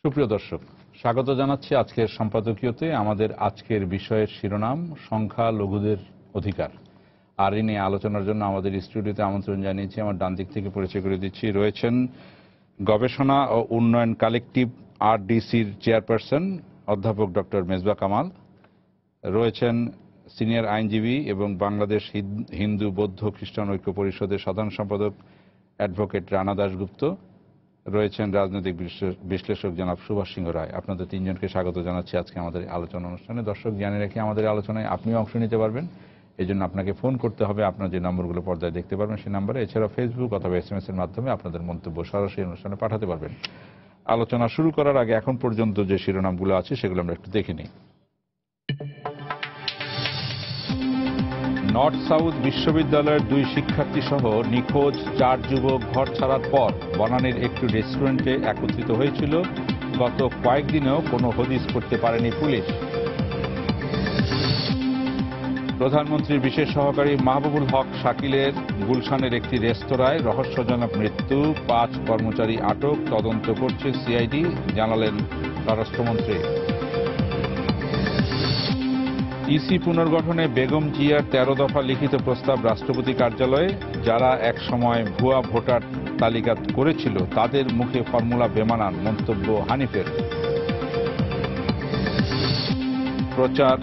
সুপ্রিয় দর্শক, স্বাগত জানাচ্ছি আজকের সম্পাদকীয়তে। আমাদের আজকের বিষয়ের শিরোনাম সংখ্যালঘুদের অধিকার। আর এই নিয়ে আলোচনার জন্য আমাদের স্টুডিওতে আমন্ত্রণ জানিয়েছি, আমার ডান দিক থেকে পরিচয় করে দিচ্ছি, রয়েছেন গবেষণা ও উন্নয়ন কালেকটিভ RDCর চেয়ারপারসন অধ্যাপক ডক্টর মেজবা কামাল, রয়েছেন সিনিয়র আইনজীবী এবং বাংলাদেশ হিন্দু বৌদ্ধ খ্রিস্টান ঐক্য পরিষদের সাধারণ সম্পাদক অ্যাডভোকেট রানা দাশগুপ্ত, রয়েছেন রাজনৈতিক বিশ্লেষক জনাব সুভাষ সিংহ রায়। আপনাদের তিনজনকে স্বাগত জানাচ্ছি আজকে আমাদের আলোচনা অনুষ্ঠানে। দর্শক, জানিয়ে রেখে আমাদের আলোচনায় আপনিও অংশ নিতে পারবেন। এই জন্য আপনাকে ফোন করতে হবে, আপনার যে নম্বরগুলো পর্দায় দেখতে পারবেন সেই নম্বরে। এছাড়া ফেসবুক অথবা SMS এর মাধ্যমে আপনাদের মন্তব্য সরাসরি অনুষ্ঠানে পাঠাতে পারবেন। আলোচনা শুরু করার আগে এখন পর্যন্ত যে শিরোনামগুলো আছে সেগুলো আমরা একটু দেখে নিই। নর্থ সাউথ বিশ্ববিদ্যালয়ের 2 শিক্ষার্থী সহ নিখোঁজ 4 যুবক ঘর ছাড়ার পর বনানীর একটি রেস্টুরেন্টে একত্রিত হয়েছিল। গত কয়েকদিনেও কোনো হদিস করতে পারেনি পুলিশ। প্রধানমন্ত্রীর বিশেষ সহকারী মাহবুবুল হক শাকিলের গুলশানের একটি রেস্তোরাঁয় রহস্যজনক মৃত্যু, 5 কর্মচারী আটক, তদন্ত করছে CID, জানালেন স্বরাষ্ট্রমন্ত্রী। ইসি পুনর্গঠনে বেগম জিয়ার 13 দফা লিখিত প্রস্তাব রাষ্ট্রপতি কার্যালয়ে। যারা এক সময় ভুয়া ভোটার তালিকা করেছিল তাদের মুখে ফর্মুলা বেমানান, মন্তব্য হানিফের।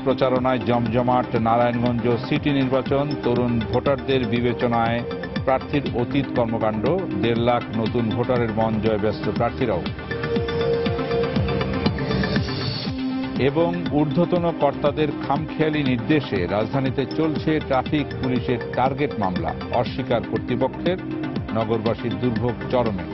প্রচারণায় জমজমাট নারায়ণগঞ্জ সিটি নির্বাচন, তরুণ ভোটারদের বিবেচনায় প্রার্থীর অতীত কর্মকাণ্ড, 1.5 লাখ নতুন ভোটারের মন জয়ে ব্যস্ত প্রার্থীরাও। এবং ঊর্ধ্বতন কর্তাদের খামখেয়ালি নির্দেশে রাজধানীতে চলছে ট্রাফিক পুলিশের টার্গেট মামলা, অস্বীকার কর্তৃপক্ষের, নগরবাসীর দুর্ভোগ চরমে।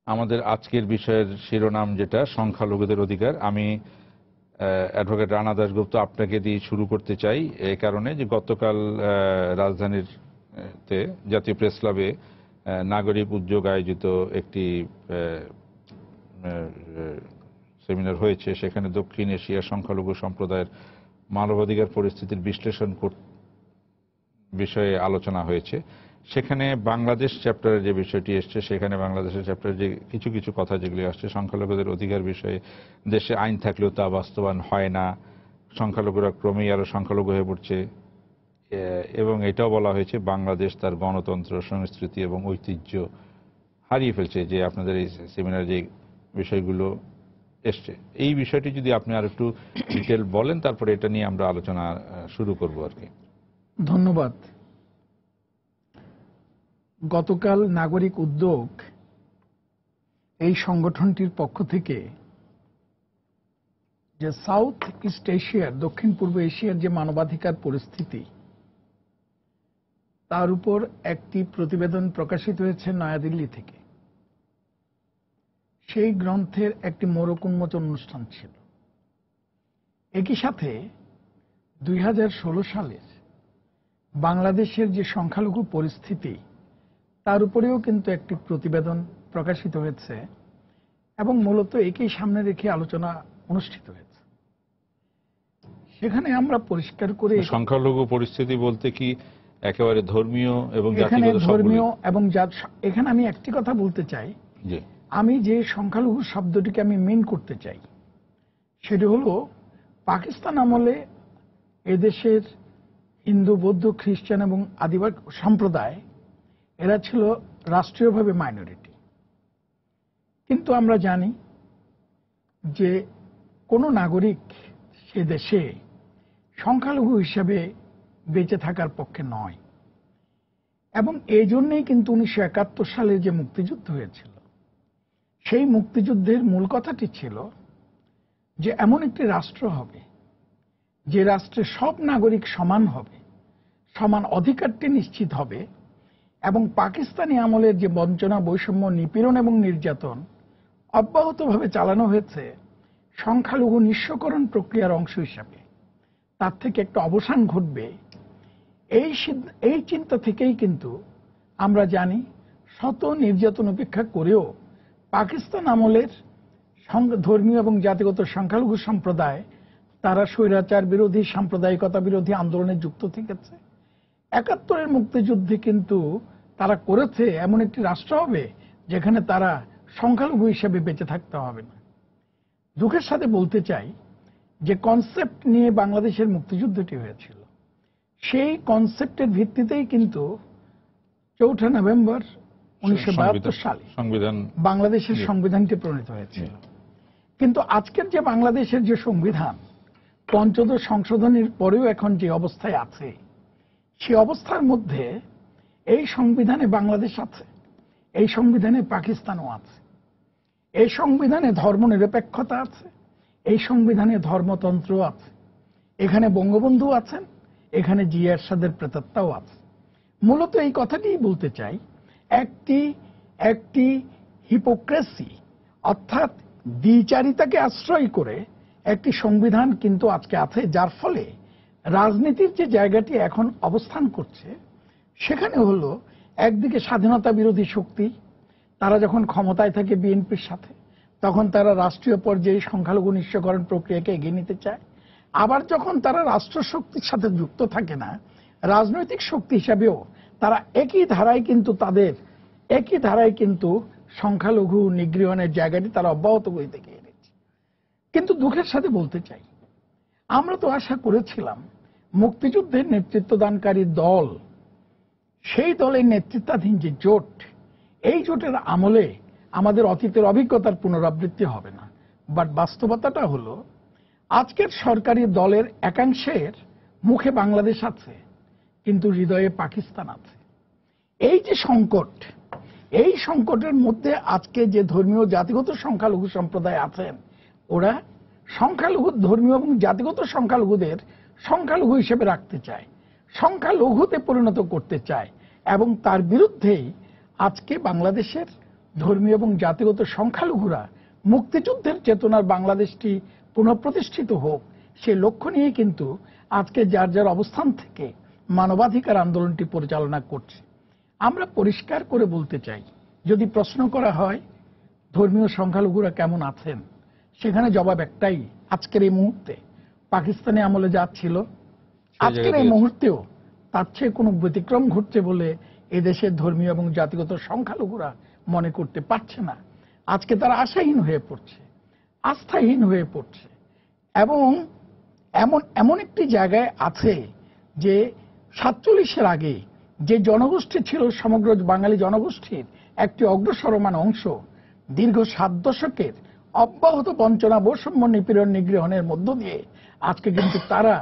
আমাদের আজকের বিষয়ের শিরোনাম যেটা সংখ্যালঘুদের অধিকার। আমি অ্যাডভোকেট রানা দাশগুপ্ত আপনাকে দিয়ে শুরু করতে চাই, এই কারণে যে গতকাল রাজধানীর জাতীয় প্রেস ক্লাবে নাগরিক উদ্যোগ আয়োজিত একটি সেমিনার হয়েছে। সেখানে দক্ষিণ এশিয়ার সংখ্যালঘু সম্প্রদায়ের মানবাধিকার পরিস্থিতির বিশ্লেষণ বিষয়ে আলোচনা হয়েছে। সেখানে বাংলাদেশ চ্যাপ্টারের যে বিষয়টি এসছে, সেখানে বাংলাদেশের চ্যাপ্টারে যে কিছু কিছু কথা যেগুলি আসছে সংখ্যালঘুদের অধিকার বিষয়ে, দেশে আইন থাকলেও তা বাস্তবায়ন হয় না, সংখ্যালঘুরা ক্রমেই আরো সংখ্যালঘু হয়ে পড়ছে, এবং এটাও বলা হয়েছে বাংলাদেশ তার গণতন্ত্র, সংস্কৃতি এবং ঐতিহ্য হারিয়ে ফেলছে। যে আপনাদের এই সেমিনারে যে বিষয়গুলো এসছে, এই বিষয়টি যদি আপনি আর একটু ডিটেল বলেন, তারপরে এটা নিয়ে আমরা আলোচনা শুরু করব আর কি। ধন্যবাদ। গতকাল নাগরিক উদ্যোগ এই সংগঠনটির পক্ষ থেকে যে সাউথ ইস্ট এশিয়ার, দক্ষিণ পূর্ব এশিয়ার যে মানবাধিকার পরিস্থিতি, তার উপর একটি প্রতিবেদন প্রকাশিত হয়েছে নয়াদিল্লি থেকে। সেই গ্রন্থের একটি মোড়ক উন্মোচন অনুষ্ঠান ছিল। একই সাথে 2016 সালের বাংলাদেশের যে সংখ্যালঘু পরিস্থিতি, তার উপরেও কিন্তু একটি প্রতিবেদন প্রকাশিত হয়েছে এবং মূলত একেই সামনে রেখে আলোচনা অনুষ্ঠিত হয়েছে। সেখানে আমরা পরিষ্কার করে, সংখ্যালঘু পরিস্থিতি বলতে কি একেবারে ধর্মীয় এবং এখানে ধর্মীয় এবং এখানে আমি একটি কথা বলতে চাই, আমি যে সংখ্যালঘু শব্দটিকে আমি মিন করতে চাই সেটি হলো, পাকিস্তান আমলে এদেশের হিন্দু বৌদ্ধ খ্রিস্টান এবং আদিবাসী সম্প্রদায় এরা ছিল রাষ্ট্রীয়ভাবে মাইনরিটি। কিন্তু আমরা জানি যে কোনো নাগরিক সে দেশে সংখ্যালঘু হিসাবে বেঁচে থাকার পক্ষে নয়, এবং এই জন্যই কিন্তু 1971 সালে যে মুক্তিযুদ্ধ হয়েছিল, সেই মুক্তিযুদ্ধের মূল কথাটি ছিল যে এমন একটি রাষ্ট্র হবে যে রাষ্ট্রে সব নাগরিক সমান হবে, সমান অধিকারটি নিশ্চিত হবে, এবং পাকিস্তানি আমলের যে বঞ্চনা, বৈষম্য, নিপীড়ন এবং নির্যাতন অব্যাহতভাবে চালানো হয়েছে সংখ্যালঘু নিঃস্বকরণ প্রক্রিয়ার অংশ হিসাবে, তার থেকে একটা অবসান ঘটবে। এই চিন্তা থেকেই কিন্তু আমরা জানি শত নির্যাতন উপেক্ষা করেও পাকিস্তান আমলের ধর্মীয় এবং জাতিগত সংখ্যালঘু সম্প্রদায় তারা স্বৈরাচার বিরোধী, সাম্প্রদায়িকতা বিরোধী আন্দোলনে যুক্ত থেকেছে। 71-এর মুক্তিযুদ্ধে কিন্তু তারা করেছে এমন একটি রাষ্ট্র হবে যেখানে তারা সংখ্যালঘু হিসেবে বেঁচে থাকতে হবে না। দুঃখের সাথে বলতে চাই যে কনসেপ্ট নিয়ে বাংলাদেশের মুক্তিযুদ্ধটি হয়েছিল, সেই কনসেপ্টের ভিত্তিতেই কিন্তু 4 নভেম্বর 1972 সালে বাংলাদেশের সংবিধানটি প্রণীত হয়েছিল। কিন্তু আজকের যে বাংলাদেশের যে সংবিধান পঞ্চদশ সংশোধনীর পরেও এখন যে অবস্থায় আছে, সেই অবস্থার মধ্যে এই সংবিধানে বাংলাদেশ আছে, এই সংবিধানে পাকিস্তানও আছে, এই সংবিধানে ধর্মনিরপেক্ষতা আছে, এই সংবিধানে ধর্মতন্ত্র আছে, এখানে বঙ্গবন্ধু আছেন, এখানে জিয়া এরশাদের প্রেতাত্মাও আছে। মূলত এই কথাটিই বলতে চাই, একটি হিপোক্রেসি অর্থাৎ দ্বিচারিতাকে আশ্রয় করে একটি সংবিধান কিন্তু আজকে আছে, যার ফলে রাজনীতির যে জায়গাটি এখন অবস্থান করছে সেখানে হলো একদিকে স্বাধীনতা বিরোধী শক্তি, তারা যখন ক্ষমতায় থাকে বিএনপির সাথে তখন তারা রাষ্ট্রীয় পর্যায়ে সংখ্যালঘু নিঃস্বকরণ প্রক্রিয়াকে এগিয়ে নিতে চায়। আবার যখন তারা রাষ্ট্র শক্তির সাথে যুক্ত থাকে না, রাজনৈতিক শক্তি হিসাবেও তারা একই ধারায় কিন্তু সংখ্যালঘু নিগৃহণের জায়গাটি তারা অব্যাহত করতে গিয়ে এনেছে। কিন্তু দুঃখের সাথে বলতে চাই, আমরা তো আশা করেছিলাম মুক্তিযুদ্ধের নেতৃত্বদানকারী দল, সেই দলের নেতৃত্বাধীন যে জোট, এই জোটের আমলে আমাদের অতীতের অভিজ্ঞতার পুনরাবৃত্তি হবে না। বাট বাস্তবতাটা হলো আজকের সরকারি দলের একাংশের মুখে বাংলাদেশ আছে কিন্তু হৃদয়ে পাকিস্তান আছে। এই যে সংকট, এই সংকটের মধ্যে আজকে যে ধর্মীয় জাতিগত সংখ্যালঘু সম্প্রদায় আছেন, ওরা সংখ্যালঘু ধর্মীয় এবং জাতিগত সংখ্যালঘুদের সংখ্যালঘু হিসেবে রাখতে চায়, সংখ্যালঘুতে পরিণত করতে চায়, এবং তার বিরুদ্ধেই আজকে বাংলাদেশের ধর্মীয় এবং জাতিগত সংখ্যালঘুরা মুক্তিযুদ্ধের চেতনার বাংলাদেশটি পুনঃপ্রতিষ্ঠিত হোক সে লক্ষ্য নিয়ে কিন্তু আজকে যার যার অবস্থান থেকে মানবাধিকার আন্দোলনটি পরিচালনা করছে। আমরা পরিষ্কার করে বলতে চাই, যদি প্রশ্ন করা হয় ধর্মীয় সংখ্যালঘুরা কেমন আছেন, সেখানে জবাব একটাই, আজকের এই মুহূর্তে পাকিস্তানি আমলে যা ছিল আজকের এই মুহূর্তেও তার চেয়ে কোনো ব্যতিক্রম ঘটছে বলে এদেশের ধর্মীয় এবং জাতিগত সংখ্যালঘুরা মনে করতে পারছে না। আজকে তারা আশাহীন হয়ে পড়ছে, আস্থাহীন হয়ে পড়ছে, এবং এমন একটি জায়গায় আছে যে 47-এর আগে যে জনগোষ্ঠী ছিল সমগ্র বাঙালি জনগোষ্ঠীর একটি অগ্রসরমান অংশ, দীর্ঘ 7 দশকের অব্যাহত বঞ্চনা, বৈষম্য, নিপীড়ন, নিগৃহণের মধ্য দিয়ে আজকে কিন্তু তারা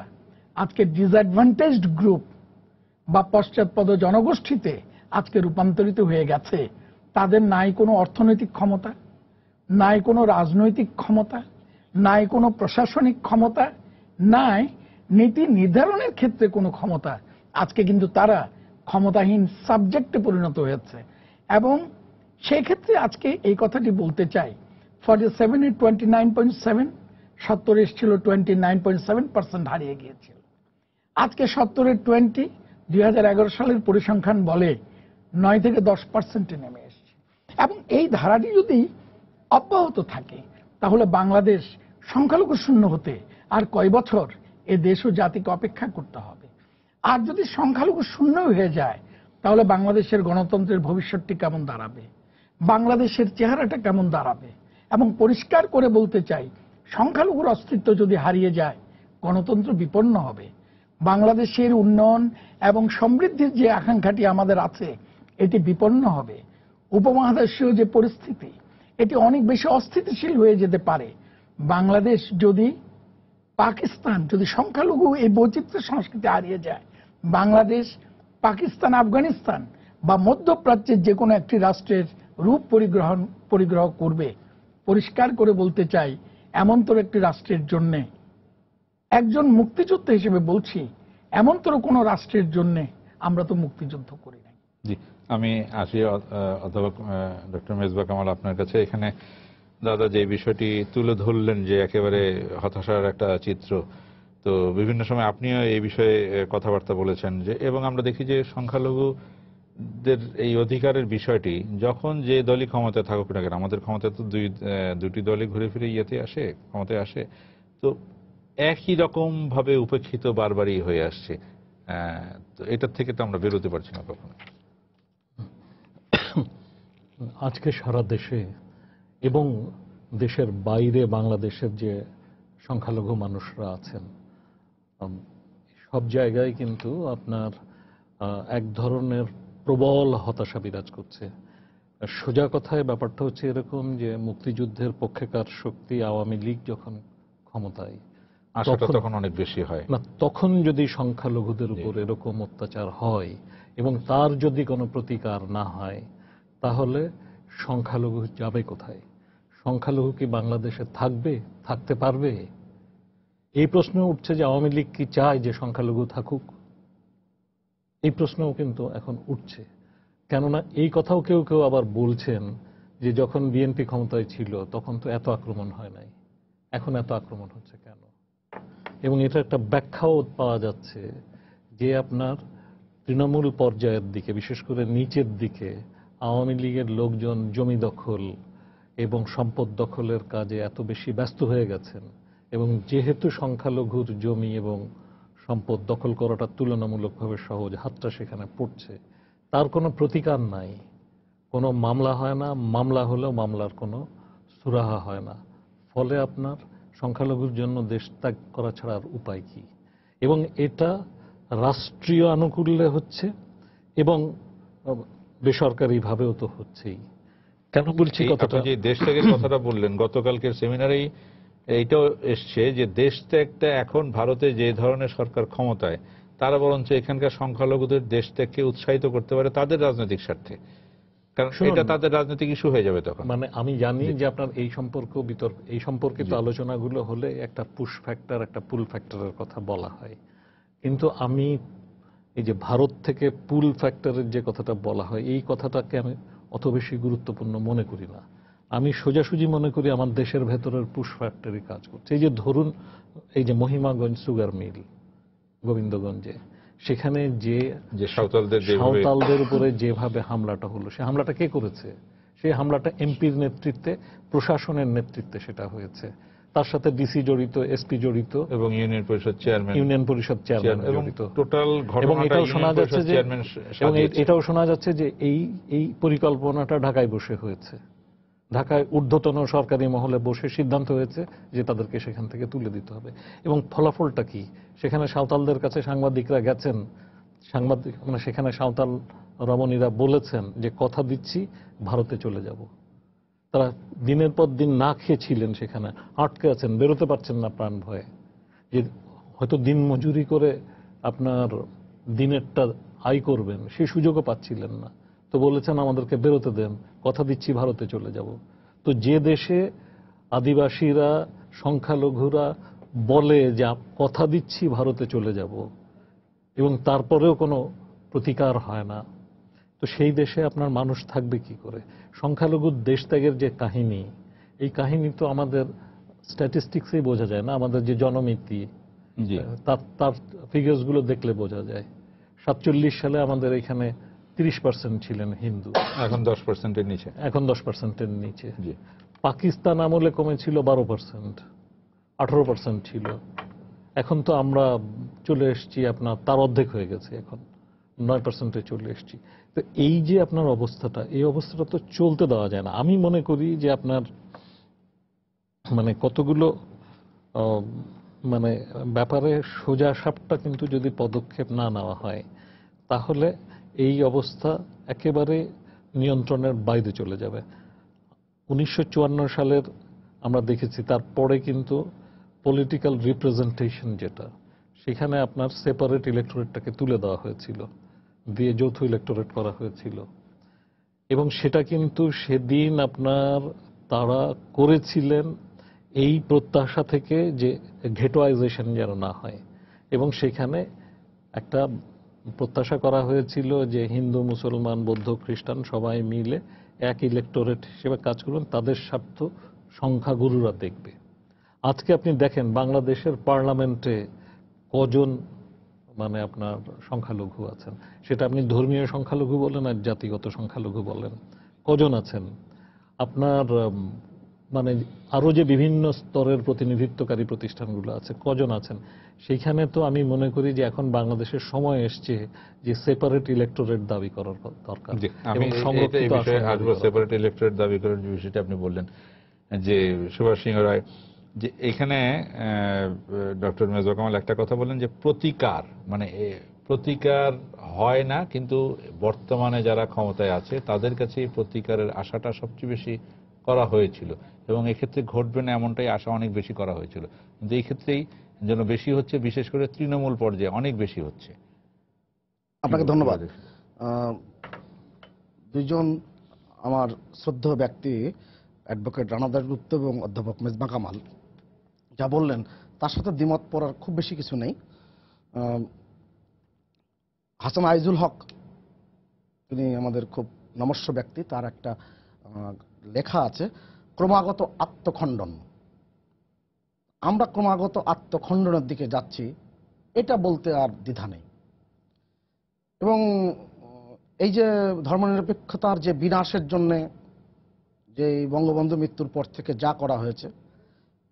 আজকে ডিসঅ্যাডভান্টেজড গ্রুপ বা পশ্চাৎপদ জনগোষ্ঠীতে আজকে রূপান্তরিত হয়ে গেছে। তাদের নাই কোনো অর্থনৈতিক ক্ষমতা, নাই কোনো রাজনৈতিক ক্ষমতা, নাই কোনো প্রশাসনিক ক্ষমতা, নাই নীতি নির্ধারণের ক্ষেত্রে কোনো ক্ষমতা। আজকে কিন্তু তারা ক্ষমতাহীন সাবজেক্টে পরিণত হয়েছে। এবং সেই ক্ষেত্রে আজকে এই কথাটি বলতে চাই, 47 এর 29.7, 70 এসেছিল 29.7% হারিয়ে গিয়েছিল। আজকে 70 এর 20, 2011 সালের পরিসংখ্যান বলে 9 থেকে 10% নেমে এসেছে। এবং এই ধারাটি যদি অব্যাহত থাকে তাহলে বাংলাদেশ সংখ্যালঘু শূন্য হতে আর কয় বছর এ দেশ ও জাতিকে অপেক্ষা করতে হবে। আর যদি সংখ্যালঘু শূন্য হয়ে যায় তাহলে বাংলাদেশের গণতন্ত্রের ভবিষ্যৎটি কেমন দাঁড়াবে, বাংলাদেশের চেহারাটা কেমন দাঁড়াবে। এবং পরিষ্কার করে বলতে চাই, সংখ্যালঘুর অস্তিত্ব যদি হারিয়ে যায় গণতন্ত্র বিপন্ন হবে। বাংলাদেশের উন্নয়ন এবং সমৃদ্ধির যে আকাঙ্ক্ষাটি আমাদের আছে এটি বিপন্ন হবে। উপমহাদেশীয় যে পরিস্থিতি এটি অনেক বেশি অস্থিতিশীল হয়ে যেতে পারে। বাংলাদেশ যদি পাকিস্তান, যদি সংখ্যালঘু এই বৈচিত্র্য সংস্কৃতি হারিয়ে যায়, বাংলাদেশ পাকিস্তান, আফগানিস্তান বা মধ্যপ্রাচ্যের যে কোনো একটি রাষ্ট্রের রূপ পরিগ্রহ করবে। পরিষ্কার করে বলতে চাই, এমনতর একটি রাষ্ট্রের জন্য, একজন মুক্তিযোদ্ধা হিসেবে বলছি, এমনতর কোনো রাষ্ট্রের জন্য আমরা তো মুক্তিযুদ্ধ করি নাই। জি, আমি আসি অধ্যাপক ডক্টর মেজবা কামাল আপনার কাছে। এখানে দাদা যে বিষয়টি তুলে ধরলেন যে একেবারে হতাশার একটা চিত্র, তো বিভিন্ন সময় আপনিও এই বিষয়ে কথাবার্তা বলেছেন যে, এবং আমরা দেখি যে সংখ্যালঘুদের এই অধিকারের বিষয়টি যখন যে দলই ক্ষমতায় থাকুক না কেন, আমাদের ক্ষমতায় তো দুটি দলই ঘুরে ফিরে ক্ষমতায় আসে, তো একই রকম ভাবে উপেক্ষিত বারবারই হয়ে আসছে। তো এটার থেকে তো আমরা বেরোতে পারছি না কখনো। আজকে সারা দেশে এবং দেশের বাইরে বাংলাদেশের যে সংখ্যালঘু মানুষরা আছেন, সব জায়গায় কিন্তু আপনার এক ধরনের প্রবল হতাশা বিরাজ করছে। সোজা কথায় ব্যাপারটা হচ্ছে এরকম যে মুক্তিযুদ্ধের পক্ষেকার শক্তি আওয়ামী লীগ যখন ক্ষমতায়, আশাটা তখন অনেক বেশি হয় না, তখন যদি সংখ্যালঘুদের উপর এরকম অত্যাচার হয় এবং তার যদি কোনো প্রতিকার না হয়, তাহলে সংখ্যালঘু যাবে কোথায়? সংখ্যালঘু কি বাংলাদেশে থাকবে, থাকতে পারবে? এই প্রশ্ন উঠছে যে আওয়ামী লীগ কি চায় যে সংখ্যালঘু থাকুক? এই প্রশ্নও কিন্তু এখন উঠছে। কেননা এই কথাও কেউ কেউ আবার বলছেন যে যখন বিএনপি ক্ষমতায় ছিল তখন তো এত আক্রমণ হয় নাই, এখন এত আক্রমণ হচ্ছে কেন? এবং এটা একটা ব্যাখ্যাও পাওয়া যাচ্ছে যে আপনার তৃণমূল পর্যায়ের দিকে, বিশেষ করে নিচের দিকে আওয়ামী লীগের লোকজন জমি দখল এবং সম্পদ দখলের কাজে এত বেশি ব্যস্ত হয়ে গেছেন, এবং যেহেতু সংখ্যালঘুর জমি এবং সম্পদ দখল করাটা তুলনামূলকভাবে সহজ, হাতটা সেখানে পড়ছে, তার কোনো প্রতিকার নাই, কোনো মামলা হয় না, মামলা হলেও মামলার কোনো সুরাহা হয় না। ফলে আপনার সংখ্যালঘুর জন্য দেশ ত্যাগ করা ছাড়া আর উপায় কি? এবং এটা রাষ্ট্রীয় আনুকূল্যে হচ্ছে এবং বেসরকারিভাবেও তো হচ্ছেই। কেন বলছি কথাটা? যে দেশ ত্যাগের কথাটা বললেন, গতকালকের সেমিনারেই এইটাও এসছে যে দেশ ত্যাগটা এখন ভারতে যে ধরনের সরকার ক্ষমতায়, তারা বরঞ্চ এখানকার সংখ্যালঘুদের দেশ ত্যাগকে উৎসাহিত করতে পারে তাদের রাজনৈতিক স্বার্থে, কারণ এটা তাদের রাজনৈতিক ইস্যু হয়ে যাবে তখন। মানে আমি জানি যে আপনার এই সম্পর্কিত আলোচনাগুলো হলে একটা পুশ ফ্যাক্টর, একটা পুল ফ্যাক্টরের কথা বলা হয়, কিন্তু আমি এই যে ভারত থেকে পুল ফ্যাক্টরের যে কথাটা বলা হয়, এই কথাটাকে আমি অত বেশি গুরুত্বপূর্ণ মনে করি না। আমি সোজাসুজি মনে করি আমার দেশের ভেতরের পুশ ফ্যাক্টরি কাজ করছে। এই যে ধরুন, এই যে মহিমাগঞ্জ সুগার মিল গোবিন্দগঞ্জে, সেখানে যে সাঁওতালদের উপরে যেভাবে হামলাটা হলো, সে হামলাটা কে করেছে? সেই হামলাটা এমপির নেতৃত্বে, প্রশাসনের নেতৃত্বে সেটা হয়েছে। তার সাথে ডিসি জড়িত, এসপি জড়িত এবং ইউনিয়ন পরিষদ চেয়ারম্যান জড়িত। এবং এটাও শোনা যাচ্ছে যে এই পরিকল্পনাটা ঢাকায় বসে হয়েছে। ঢাকায় ঊর্ধ্বতন সরকারি মহলে বসে সিদ্ধান্ত হয়েছে যে তাদেরকে সেখান থেকে তুলে দিতে হবে। এবং ফলাফলটা কি? সেখানে সাঁওতালদের কাছে সাংবাদিকরা গেছেন, সেখানে সাঁওতাল রমণীরা বলেছেন যে কথা দিচ্ছি ভারতে চলে যাব। তারা দিনের পর দিন না খেয়েছিলেন, সেখানে আটকে আছেন, বেরোতে পারছেন না প্রাণ ভয়ে, যে হয়তো দিন মজুরি করে আপনার দিনেরটা আয় করবেন, সেই সুযোগও পাচ্ছিলেন না। তো বলেছেন আমাদেরকে বেরোতে দেন, কথা দিচ্ছি ভারতে চলে যাব। তো যে দেশে আদিবাসীরা, সংখ্যালঘুরা বলে যে কথা দিচ্ছি ভারতে চলে যাব, এবং তারপরেও কোনো প্রতিকার হয় না, তো সেই দেশে আপনার মানুষ থাকবে কি করে? সংখ্যালঘুর দেশ ত্যাগের যে কাহিনী, এই কাহিনী তো আমাদের স্ট্যাটিস্টিক্সেই বোঝা যায় না, আমাদের যে জনমিতি, তার ফিগার্স গুলো দেখলে বোঝা যায়। 47 সালে আমাদের এখানে 30% ছিলেন হিন্দু, এখন 10%-এর নিচে। 10%-এর নিচে। পাকিস্তান আমলে কমেছিল 12%, 18% ছিল। এখন তো আমরা চলে এসেছি, আপনার তার অর্ধেক হয়ে গেছে, এখন 9%-এ চলে এসেছি। তো এই যে আপনার অবস্থাটা, এই অবস্থাটা তো চলতে দেওয়া যায় না। আমি মনে করি যে আপনার কতগুলো ব্যাপারে সোজা সাপটা কিন্তু যদি পদক্ষেপ না নেওয়া হয়, তাহলে এই অবস্থা একেবারে নিয়ন্ত্রণের বাইরে চলে যাবে। 1954 সালের আমরা দেখেছি, তারপরে কিন্তু পলিটিক্যাল রিপ্রেজেন্টেশন যেটা, সেখানে আপনার সেপারেট ইলেকটোরেটটাকে তুলে দেওয়া হয়েছিল, দিয়ে যৌথ ইলেকটোরেট করা হয়েছিল। এবং সেটা কিন্তু সেদিন আপনার তারা করেছিলেন এই প্রত্যাশা থেকে যে ঘেটোয়াইজেশন যেন না হয়, এবং সেখানে একটা প্রত্যাশা করা হয়েছিল যে হিন্দু, মুসলমান, বৌদ্ধ, খ্রিস্টান সবাই মিলে এক ইলেকটোরেট হিসেবে কাজ করবেন, তাদের স্বার্থ সংখ্যাগুরুরা দেখবে। আজকে আপনি দেখেন বাংলাদেশের পার্লামেন্টে কজন আপনার সংখ্যালঘু আছেন, সেটা আপনি ধর্মীয় সংখ্যালঘু বলেন আর জাতিগত সংখ্যালঘু বলেন, কজন আছেন? আপনার মানে আরো যে বিভিন্ন স্তরের প্রতিনিধিত্বকারী প্রতিষ্ঠানগুলো আছে, কজন আছেন, সেইখানে তো আমি মনে করি যে এখন বাংলাদেশের সময় এসছে যে সেপারেট ইলেক্টোরেট দাবি করার দরকার। আমি এই বিষয়ে আসবো, সেপারেট ইলেক্টোরেট দাবি করার যে বিষয়টা আপনি বললেন যে সুভাষ সিংহ রায়, যে এখানে ডক্টর মেজবা কামাল একটা কথা বলেন যে প্রতিকার, মানে প্রতিকার হয় না, কিন্তু বর্তমানে যারা ক্ষমতায় আছে তাদের কাছে এই প্রতিকারের আশাটা সবচেয়ে বেশি করা হয়েছিল, এবং এক্ষেত্রে ঘটবে না এমনটাই আশা অনেক বেশি করা হয়েছিল, কিন্তু এই ক্ষেত্রেই যেন বেশি হচ্ছে, বিশেষ করে তৃণমূল পর্যায়ে অনেক বেশি হচ্ছে। আপনাকে ধন্যবাদ। দুইজন আমার শ্রদ্ধেয় ব্যক্তি অ্যাডভোকেট রানা দাশগুপ্ত এবং অধ্যাপক মেজবা কামাল যা বললেন তার সাথে দ্বিমত পড়ার খুব বেশি কিছু নেই। হাসান আইজুল হক, তিনি আমাদের খুব নমস্য ব্যক্তি, তার একটা লেখা আছে ক্রমাগত আত্মখণ্ডন। আমরা ক্রমাগত আত্মখণ্ডনের দিকে যাচ্ছি, এটা বলতে আর দ্বিধা নেই। এবং এই যে ধর্মনিরপেক্ষতার যে বিনাশের জন্যে যে বঙ্গবন্ধু মৃত্যুর পর থেকে যা করা হয়েছে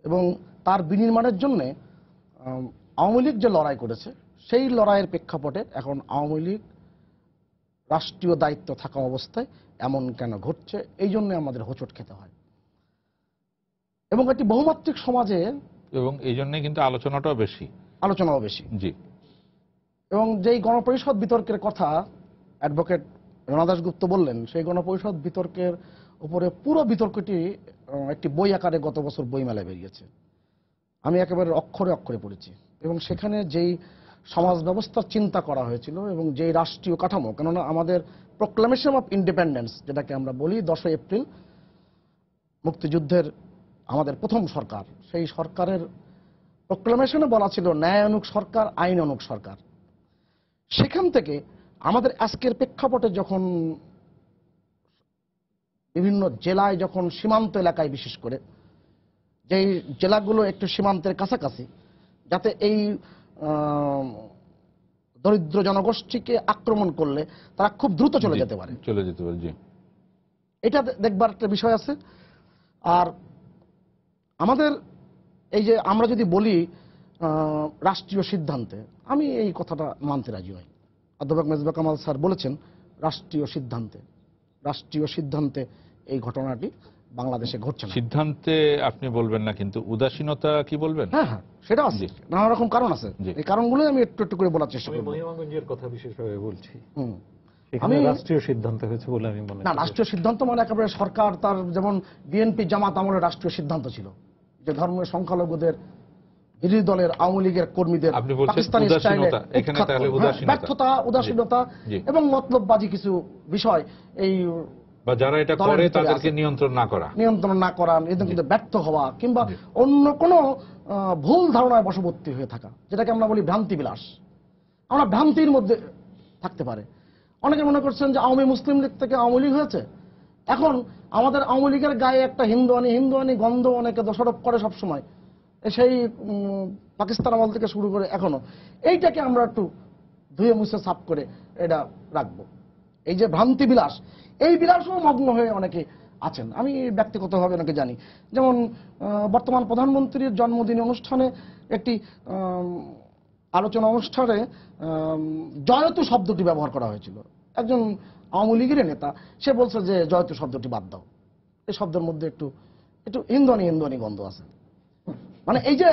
এবং তার বিনির্মাণের জন্যে আওয়ামী লীগ যে লড়াই করেছে, সেই লড়াইয়ের প্রেক্ষাপটে এখন আওয়ামী লীগ রাষ্ট্রীয় দায়িত্ব থাকা অবস্থায় এমন কেন ঘটছে, এই জন্য আমাদের হোঁচট খেতে হয়। এবং একটি বহুমাত্রিক সমাজে, এবং এই জন্য কিন্তু আলোচনাটাও বেশি। জি। এবং যেই গণপরিষদ বিতর্কের কথা অ্যাডভোকেট রানা দাশগুপ্ত বললেন, সেই গণপরিষদ বিতর্কের উপরে পুরো বিতর্কটি একটি বই আকারে গত বছর বইমেলায় বেরিয়েছে। আমি একেবারে অক্ষরে অক্ষরে পড়েছি, এবং সেখানে যেই সমাজ ব্যবস্থার চিন্তা করা হয়েছিল এবং যেই রাষ্ট্রীয় কাঠামো, কেননা আমাদের প্রোক্লামেশন অফ ইন্ডিপেন্ডেন্স যেটাকে আমরা বলি 10 এপ্রিল মুক্তিযুদ্ধের আমাদের প্রথম সরকার, সেই সরকারের প্রোক্লামেশনে বলা ছিল ন্যায়ানুগ সরকার, আইন অনুগ সরকার। সেখান থেকে আমাদের আজকের প্রেক্ষাপটে যখন বিভিন্ন জেলায়, যখন সীমান্ত এলাকায় বিশেষ করে যেই জেলাগুলো একটু সীমান্তের কাছাকাছি, যাতে এই দরিদ্র জনগোষ্ঠীকে আক্রমণ করলে তারা খুব দ্রুত চলে যেতে পারে। জি। এটা দেখবার একটা বিষয় আছে। আর আমাদের এই যে আমরা যদি বলি রাষ্ট্রীয় সিদ্ধান্তে, আমি এই কথাটা মানতে রাজি নই। অধ্যাপক মেজবা কামাল স্যার বলেছেন রাষ্ট্রীয় সিদ্ধান্তে এই ঘটনাটি বাংলাদেশে ঘটছে না। সিদ্ধান্তে আপনি বলবেন না, কিন্তু উদাসীনতা কি বলবেন? হ্যাঁ, সেটা আছে, নানা রকম কারণ আছে। এই কারণগুলো আমি একটু একটু করে বলার চেষ্টা করব। মহিমাগঞ্জের কথা বিশেষভাবে বলছি। আমি রাষ্ট্রীয় সিদ্ধান্ত হয়েছে বলে আমি মনে করি না। রাষ্ট্রীয় সিদ্ধান্ত মানে একেবারে সরকার, তার যেমন বিএনপি জামাত আমলের রাষ্ট্রীয় সিদ্ধান্ত ছিল যে ধর্মের সংখ্যালঘুদের বিরোধী দলের আওয়ামী লীগের কর্মীদের পাকিস্তানি স্টাইলে ব্যর্থতা, উদাসীনতা এবং মতলববাজি কিছু বিষয়, এই বা যারা এটা করে তাদেরকে নিয়ন্ত্রণ না করা, এদের ব্যর্থ হওয়া কিংবা অন্য কোনো ভুল ধারণায় বশবর্তী হয়ে থাকা, যেটাকে আমরা বলি ভ্রান্তি বিলাস। আমরা ভ্রান্তির মধ্যে থাকতে পারে। অনেকে মনে করছেন যে আওয়ামী মুসলিম লীগ থেকে আওয়ামী লীগ হয়েছে, এখন আমাদের আওয়ামী লীগের গায়ে একটা হিন্দুয়ানি গন্ধ অনেকে দোষারোপ করে সবসময়, সেই পাকিস্তান আমল থেকে শুরু করে এখনো। এইটাকে আমরা একটু ধুয়ে মুছে সাফ করে এটা রাখবো। এই যে ভ্রান্তি বিলাস, এই বিলাসও মগ্ন হয়ে অনেকে আছেন। আমি ব্যক্তিগতভাবে অনেকে জানি, যেমন বর্তমান প্রধানমন্ত্রীর জন্মদিন অনুষ্ঠানে একটি আলোচনা অনুষ্ঠানে জয়তু শব্দটি ব্যবহার করা হয়েছিল। একজন আওয়ামী লীগের নেতা সে বলছে যে জয়তু শব্দটি বাদ দাও, এই শব্দের মধ্যে একটু হিন্দুয়ানি গন্ধ আছে। মানে এই যে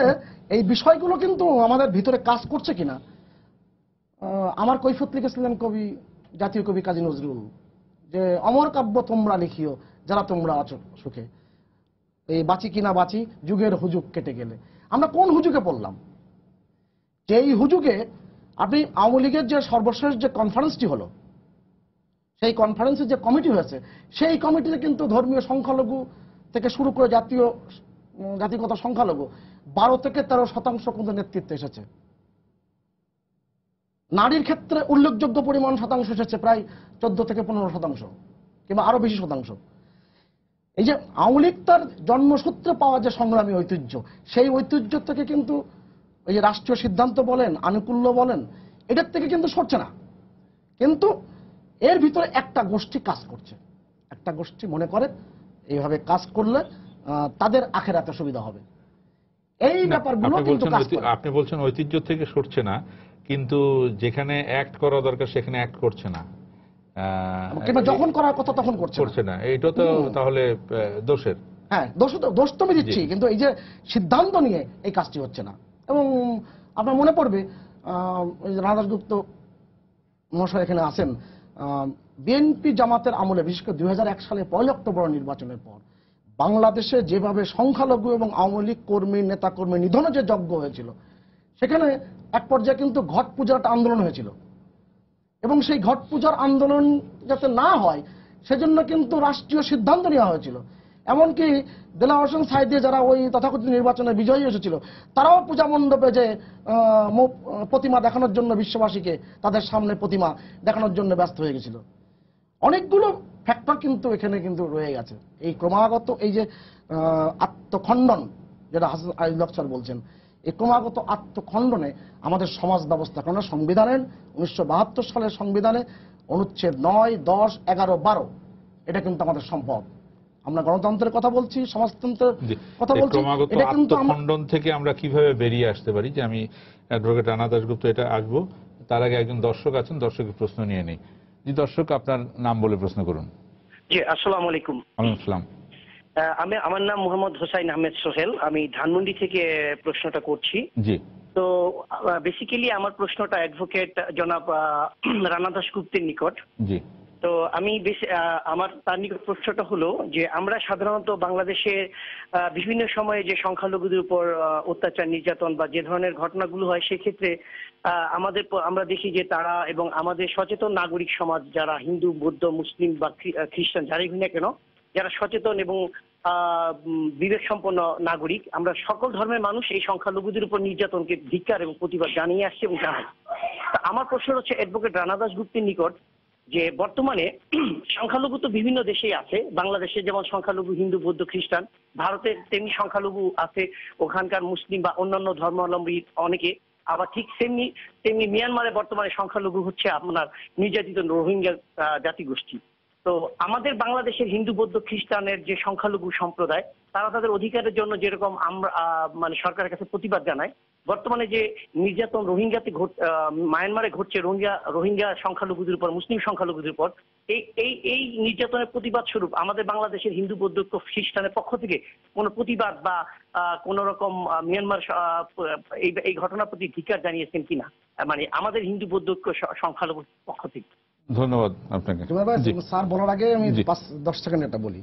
এই বিষয়গুলো কিন্তু আমাদের ভিতরে কাজ করছে কিনা। আমার কৈফিয়ত লিখেছিলেন জাতীয় কবি কাজী নজরুল, যে অমর কাব্য তোমরা লিখিও যারা তোমরা আছো সুখে, এই বাঁচি কিনা বাঁচি যুগের হুজুগ কেটে গেলে। আমরা কোন হুজুগে পড়লাম? যেই হুজুগে আপনি আওয়ামী লীগের যে সর্বশেষ যে কনফারেন্সটি হলো, সেই কনফারেন্সের যে কমিটি হয়েছে, সেই কমিটিতে কিন্তু ধর্মীয় সংখ্যালঘু থেকে শুরু করে জাতিগত সংখ্যালঘু 12 থেকে 13% কিন্তু নেতৃত্বে এসেছে। নারীর ক্ষেত্রে উল্লেখযোগ্য পরিমাণ শতাংশ এসেছে, প্রায় 14 থেকে 15% কিংবা আরো বেশি শতাংশ। এই যে আওয়ামী লীগ তার জন্মসূত্রে পাওয়া যে সংগ্রামী ঐতিহ্য, সেই ঐতিহ্য থেকে কিন্তু এই যে রাষ্ট্রীয় সিদ্ধান্ত বলেন, আনুকূল্য বলেন, এটার থেকে কিন্তু সরছে না। কিন্তু এর ভিতরে একটা গোষ্ঠী কাজ করছে, একটা গোষ্ঠী মনে করে এইভাবে কাজ করলে তাদের আখেরাতে সুবিধা হবে। এই ব্যাপারগুলো কিন্তু কাজ করে। আপনি বলছেন ঐতিহ্য থেকে সরছে না, কিন্তু যেখানে অ্যাক্ট করা দরকার সেখানে অ্যাক্ট করছে না, কিংবা যখন করার কথা তখন করছে না। এইটা তো তাহলে দোষের। হ্যাঁ, দোষ তো আমি দিচ্ছি, কিন্তু এই যে সিদ্ধান্ত নিয়ে এই কাজটি হচ্ছে না। এবং আপনার মনে পড়বে রানা দাশগুপ্ত মহাশয় এখানে আছেন, বিএনপি জামাতের আমলে বিশেষ করে 2001 সালে 1 অক্টোবর নির্বাচনের পর বাংলাদেশে যেভাবে সংখ্যালঘু এবং আওয়ামী লীগ কর্মী নেতাকর্মী নিধনে যে যজ্ঞ হয়েছিল, সেখানে এক পর্যায়ে কিন্তু ঘট পূজার একটা আন্দোলন হয়েছিল। এবং সেই ঘট পূজার আন্দোলন যাতে না হয় সেজন্য কিন্তু রাষ্ট্রীয় সিদ্ধান্ত নেওয়া হয়েছিল। এমনকি দেলাওয়ার হোসেন সাঈদী যারা ওই তথাকথিত নির্বাচনে বিজয়ী এসেছিল, তারাও পূজা মণ্ডপে যে প্রতিমা দেখানোর জন্য বিশ্ববাসীকে তাদের সামনে প্রতিমা দেখানোর জন্য ব্যস্ত হয়ে গেছিল। অনেকগুলো ফ্যাক্টর কিন্তু এখানে কিন্তু রয়ে গেছে। এই ক্রমাগত এই যে আত্মখণ্ডন, যেটা হাসান আলী লকসার বলছেন, এই ক্রমাগত আত্মখণ্ডনে আমাদের সমাজ ব্যবস্থা, কারণ সংবিধানের 1972 সালের সংবিধানে অনুচ্ছেদ 9, 10, 11, 12 এটা কিন্তু আমাদের সম্পদ। আমরা গণতন্ত্রের কথা বলছি, সমাজতন্ত্রের কথা বলছি। এটা কিন্তু আত্মখণ্ডন থেকে আমরা কিভাবে বেরিয়ে আসতে পারি, যে আমি অ্যাডভোকেট রানা দাশগুপ্ত এটা আসবো, তার আগে একজন দর্শক আছেন, দর্শকের প্রশ্ন নিয়ে নেই। জি দর্শক, আপনার নাম বলে প্রশ্ন করুন। জি, আসসালামু আলাইকুম। ওয়ালাইকুম আসসালাম। আমার নাম মোহাম্মদ হোসাইন আহমেদ সোহেল, আমি ধানমন্ডি থেকে প্রশ্নটা করছি। জি। তো বেসিক্যালি আমার প্রশ্নটা অ্যাডভোকেট জনাব রানা দাশগুপ্তের নিকট। জি। তো আমি আমার তার নিকট প্রশ্নটা হলো যে আমরা সাধারণত বাংলাদেশে বিভিন্ন সময়ে যে সংখ্যালঘুদের উপর অত্যাচার, নির্যাতন বা যে ধরনের ঘটনাগুলো হয়, সেক্ষেত্রে আমরা দেখি যে তারা এবং আমাদের সচেতন নাগরিক সমাজ, যারা হিন্দু, বৌদ্ধ, মুসলিম বা খ্রিস্টান যারাই হই না কেন, যারা সচেতন এবং বিবেক সম্পন্ন নাগরিক, আমরা সকল ধর্মের মানুষ এই সংখ্যালঘুদের উপর নির্যাতনকে ধিক্কার এবং প্রতিবাদ জানিয়ে আসছে এবং জানাই। আমার প্রশ্ন হচ্ছে অ্যাডভোকেট রানা দাশগুপ্তের নিকট যে বর্তমানে সংখ্যালঘু তো বিভিন্ন দেশেই আছে। বাংলাদেশে যেমন সংখ্যালঘু হিন্দু, বৌদ্ধ, খ্রিস্টান, ভারতে তেমনি সংখ্যালঘু আছে, ওখানকার মুসলিম বা অন্যান্য ধর্মাবলম্বী অনেকে। আবার ঠিক তেমনি মিয়ানমারে বর্তমানে সংখ্যালঘু হচ্ছে আপনার নির্যাতিত রোহিঙ্গা জাতিগোষ্ঠী। তো আমাদের বাংলাদেশের হিন্দু, বৌদ্ধ, খ্রিস্টানের যে সংখ্যালঘু সম্প্রদায়, তারা তাদের অধিকারের জন্য যেরকম আমরা সরকারের কাছে প্রতিবাদ জানায়, বর্তমানে যে নির্যাতন রোহিঙ্গাতে মায়ানমারে ঘটছে, রোহিঙ্গা সংখ্যালঘুদের উপর, মুসলিম সংখ্যালঘুদের উপর, এই নির্যাতনের প্রতিবাদ স্বরূপ আমাদের বাংলাদেশের হিন্দু, বৌদ্ধ, খ্রিস্টানের পক্ষ থেকে কোনো প্রতিবাদ বা কোন রকম মিয়ানমার এই ঘটনার প্রতি ধিক্কার জানিয়েছেন কিনা, মানে আমাদের হিন্দু, বৌদ্ধ সংখ্যালঘুর পক্ষ থেকে? ধন্যবাদ আপনাকে। স্যার বলার আগে আমি 5-10 সেকেন্ড এটা বলি।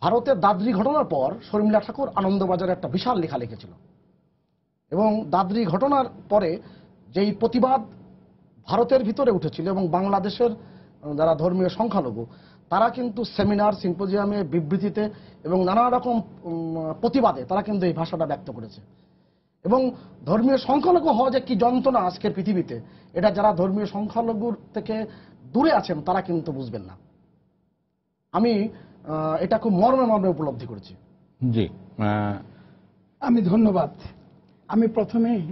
ভারতের দাদরি ঘটনার পর শর্মিলা ঠাকুর আনন্দবাজারে একটা বিশাল লেখা লিখেছিল, এবং দাদরি ঘটনার পরে যেই প্রতিবাদ ভারতের ভিতরে উঠেছিল এবং বাংলাদেশের যারা ধর্মীয় সংখ্যালঘু, তারা কিন্তু সেমিনার, সিম্পোজিয়ামে, বিবৃতিতে এবং নানা রকম প্রতিবাদে তারা কিন্তু এই ভাষাটা ব্যক্ত করেছে। এবং ধর্মীয় সংখ্যালঘু হওয়া যে কি যন্ত্রণা আজকের পৃথিবীতে, এটা যারা ধর্মীয় সংখ্যালঘুর থেকে দূরে আছেন তারা কিন্তু বুঝবেন না। আমি এটা খুব মর্মে উপলব্ধি করেছি। জি, আমি ধন্যবাদ। আমি প্রথমেই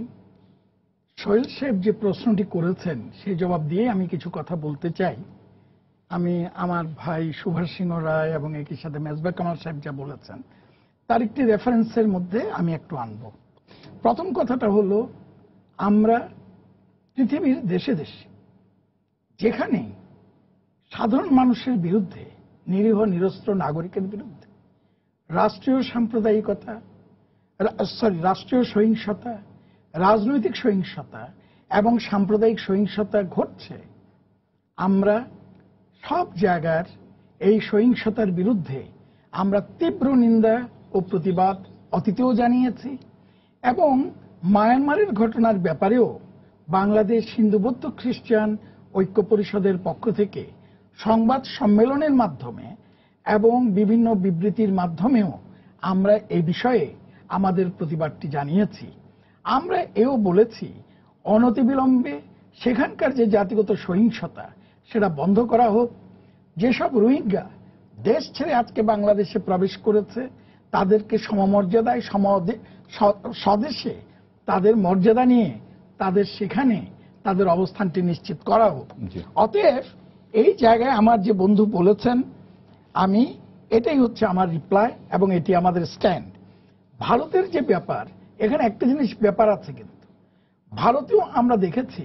সোহেল সাহেব যে প্রশ্নটি করেছেন সেই জবাব দিয়ে আমি কিছু কথা বলতে চাই। আমি আমার ভাই সুভাষ সিংহ রায় এবং একই সাথে মেজবা কামাল সাহেব যা বলেছেন তার একটি রেফারেন্সের মধ্যে আমি একটু আনব। প্রথম কথাটা হলো, আমরা পৃথিবীর দেশে দেশে যেখানে সাধারণ মানুষের বিরুদ্ধে, নিরীহ নিরস্ত্র নাগরিকের বিরুদ্ধে রাষ্ট্রীয় সাম্প্রদায়িকতা, রাষ্ট্রীয় সহিংসতা, রাজনৈতিক সহিংসতা এবং সাম্প্রদায়িক সহিংসতা ঘটছে, আমরা সব জায়গার এই সহিংসতার বিরুদ্ধে আমরা তীব্র নিন্দা ও প্রতিবাদ অতীতেও জানিয়েছি। এবং মায়ানমারের ঘটনার ব্যাপারেও বাংলাদেশ হিন্দু, বৌদ্ধ, খ্রিস্টান ঐক্য পরিষদের পক্ষ থেকে সংবাদ সম্মেলনের মাধ্যমে এবং বিভিন্ন বিবৃতির মাধ্যমেও আমরা এই বিষয়ে আমাদের প্রতিবাদটি জানিয়েছি। আমরা এও বলেছি অনতিবিলম্বে সেখানকার যে জাতিগত সহিংসতা সেটা বন্ধ করা হোক। যেসব রোহিঙ্গা দেশ ছেড়ে আজকে বাংলাদেশে প্রবেশ করেছে তাদেরকে সমমর্যাদায় স্বদেশে তাদের মর্যাদা নিয়ে তাদের সেখানে তাদের অবস্থানটি নিশ্চিত করা হোক। অতএব এই জায়গায় আমার যে বন্ধু বলেছেন, আমি এটাই হচ্ছে আমার রিপ্লাই এবং এটি আমাদের স্ট্যান্ড। ভারতের যে ব্যাপার, এখানে একটা জিনিস ব্যাপার আছে, কিন্তু ভারতেও আমরা দেখেছি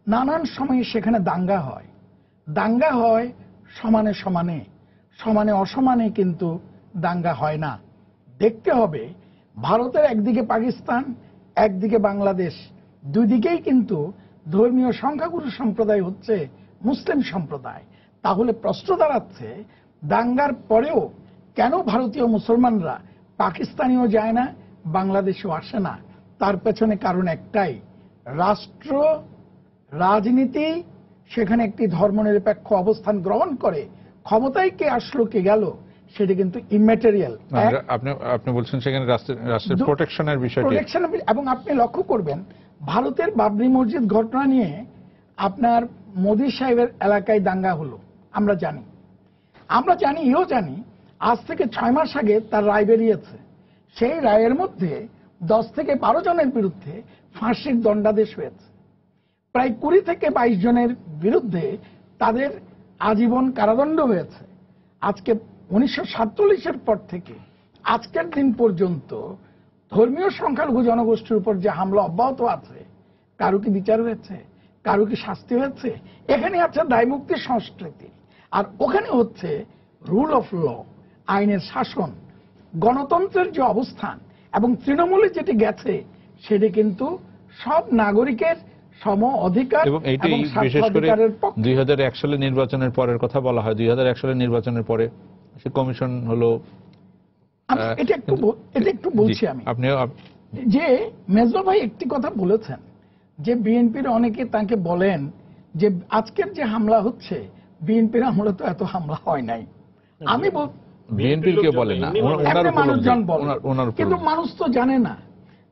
নানান সময়ে সেখানে দাঙ্গা হয়। দাঙ্গা হয় সমানে সমানে, সমানে অসমানে কিন্তু দাঙ্গা হয় না। দেখতে হবে ভারতের একদিকে পাকিস্তান, একদিকে বাংলাদেশ, দুই দিকেই কিন্তু ধর্মীয় সংখ্যাগুরু সম্প্রদায় হচ্ছে মুসলিম সম্প্রদায়। তাহলে প্রশ্ন দাঁড়াচ্ছে, দাঙ্গার পরেও কেন ভারতীয় মুসলমানরা পাকিস্তানেও যায় না, বাংলাদেশেও আসে না? তার পেছনে কারণ একটাই, রাষ্ট্র রাজনীতি সেখানে একটি ধর্মনিরপেক্ষ অবস্থান গ্রহণ করে। ক্ষমতায় কে আসলো কে গেল সেটা কিন্তু ইম্যাটেরিয়াল। আপনি বলছেন সেখানে রাষ্ট্রের প্রোটেকশনের বিষয়টি, এবং আপনি লক্ষ্য করবেন ভারতের বাবরি মসজিদ ঘটনা নিয়ে আপনার মোদী সাহেবের এলাকায় দাঙ্গা হলো, আমরা জানি এও জানি আজ থেকে 6 মাস আগে তার রায় বেরিয়েছে। সেই রায়ের মধ্যে 10 থেকে 12 জনের বিরুদ্ধে ফাঁসির দণ্ডাদেশ হয়েছে। প্রায় 20 থেকে 22 জনের বিরুদ্ধে তাদের আজীবন কারাদণ্ড হয়েছে। আজকে 1947-এর পর থেকে আজকের দিন পর্যন্ত ধর্মীয় সংখ্যালঘু জনগোষ্ঠীর উপর যে হামলা অব্যাহত আছে, কারো কি বিচার হয়েছে? কারো কি শাস্তি হয়েছে? এখানে আছে দায়মুক্তির সংস্কৃতি, আর ওখানে হচ্ছে রুল অফ ল, আইনের শাসন, গণতন্ত্রের যে অবস্থান এবং তৃণমূলে যেটি গেছে সেটি কিন্তু সব নাগরিকের সম অধিকার এবং এটি বিশেষ করে 2001 সালের নির্বাচনের পরের কথা বলা হয়। 2001 সালের নির্বাচনের পরে সে কমিশন হলো। এটা একটু বলছি আমি, যে মেজবা ভাই একটি কথা বলেছেন যে বিএনপির অনেকে তাকে বলেন যে আজকের যে হামলা হচ্ছে বিএনপির আমলে তো এত হামলা হয় নাই। আমি বিএনপির কেউ বলে না, মানুষজন বলে, কিন্তু মানুষ তো জানে না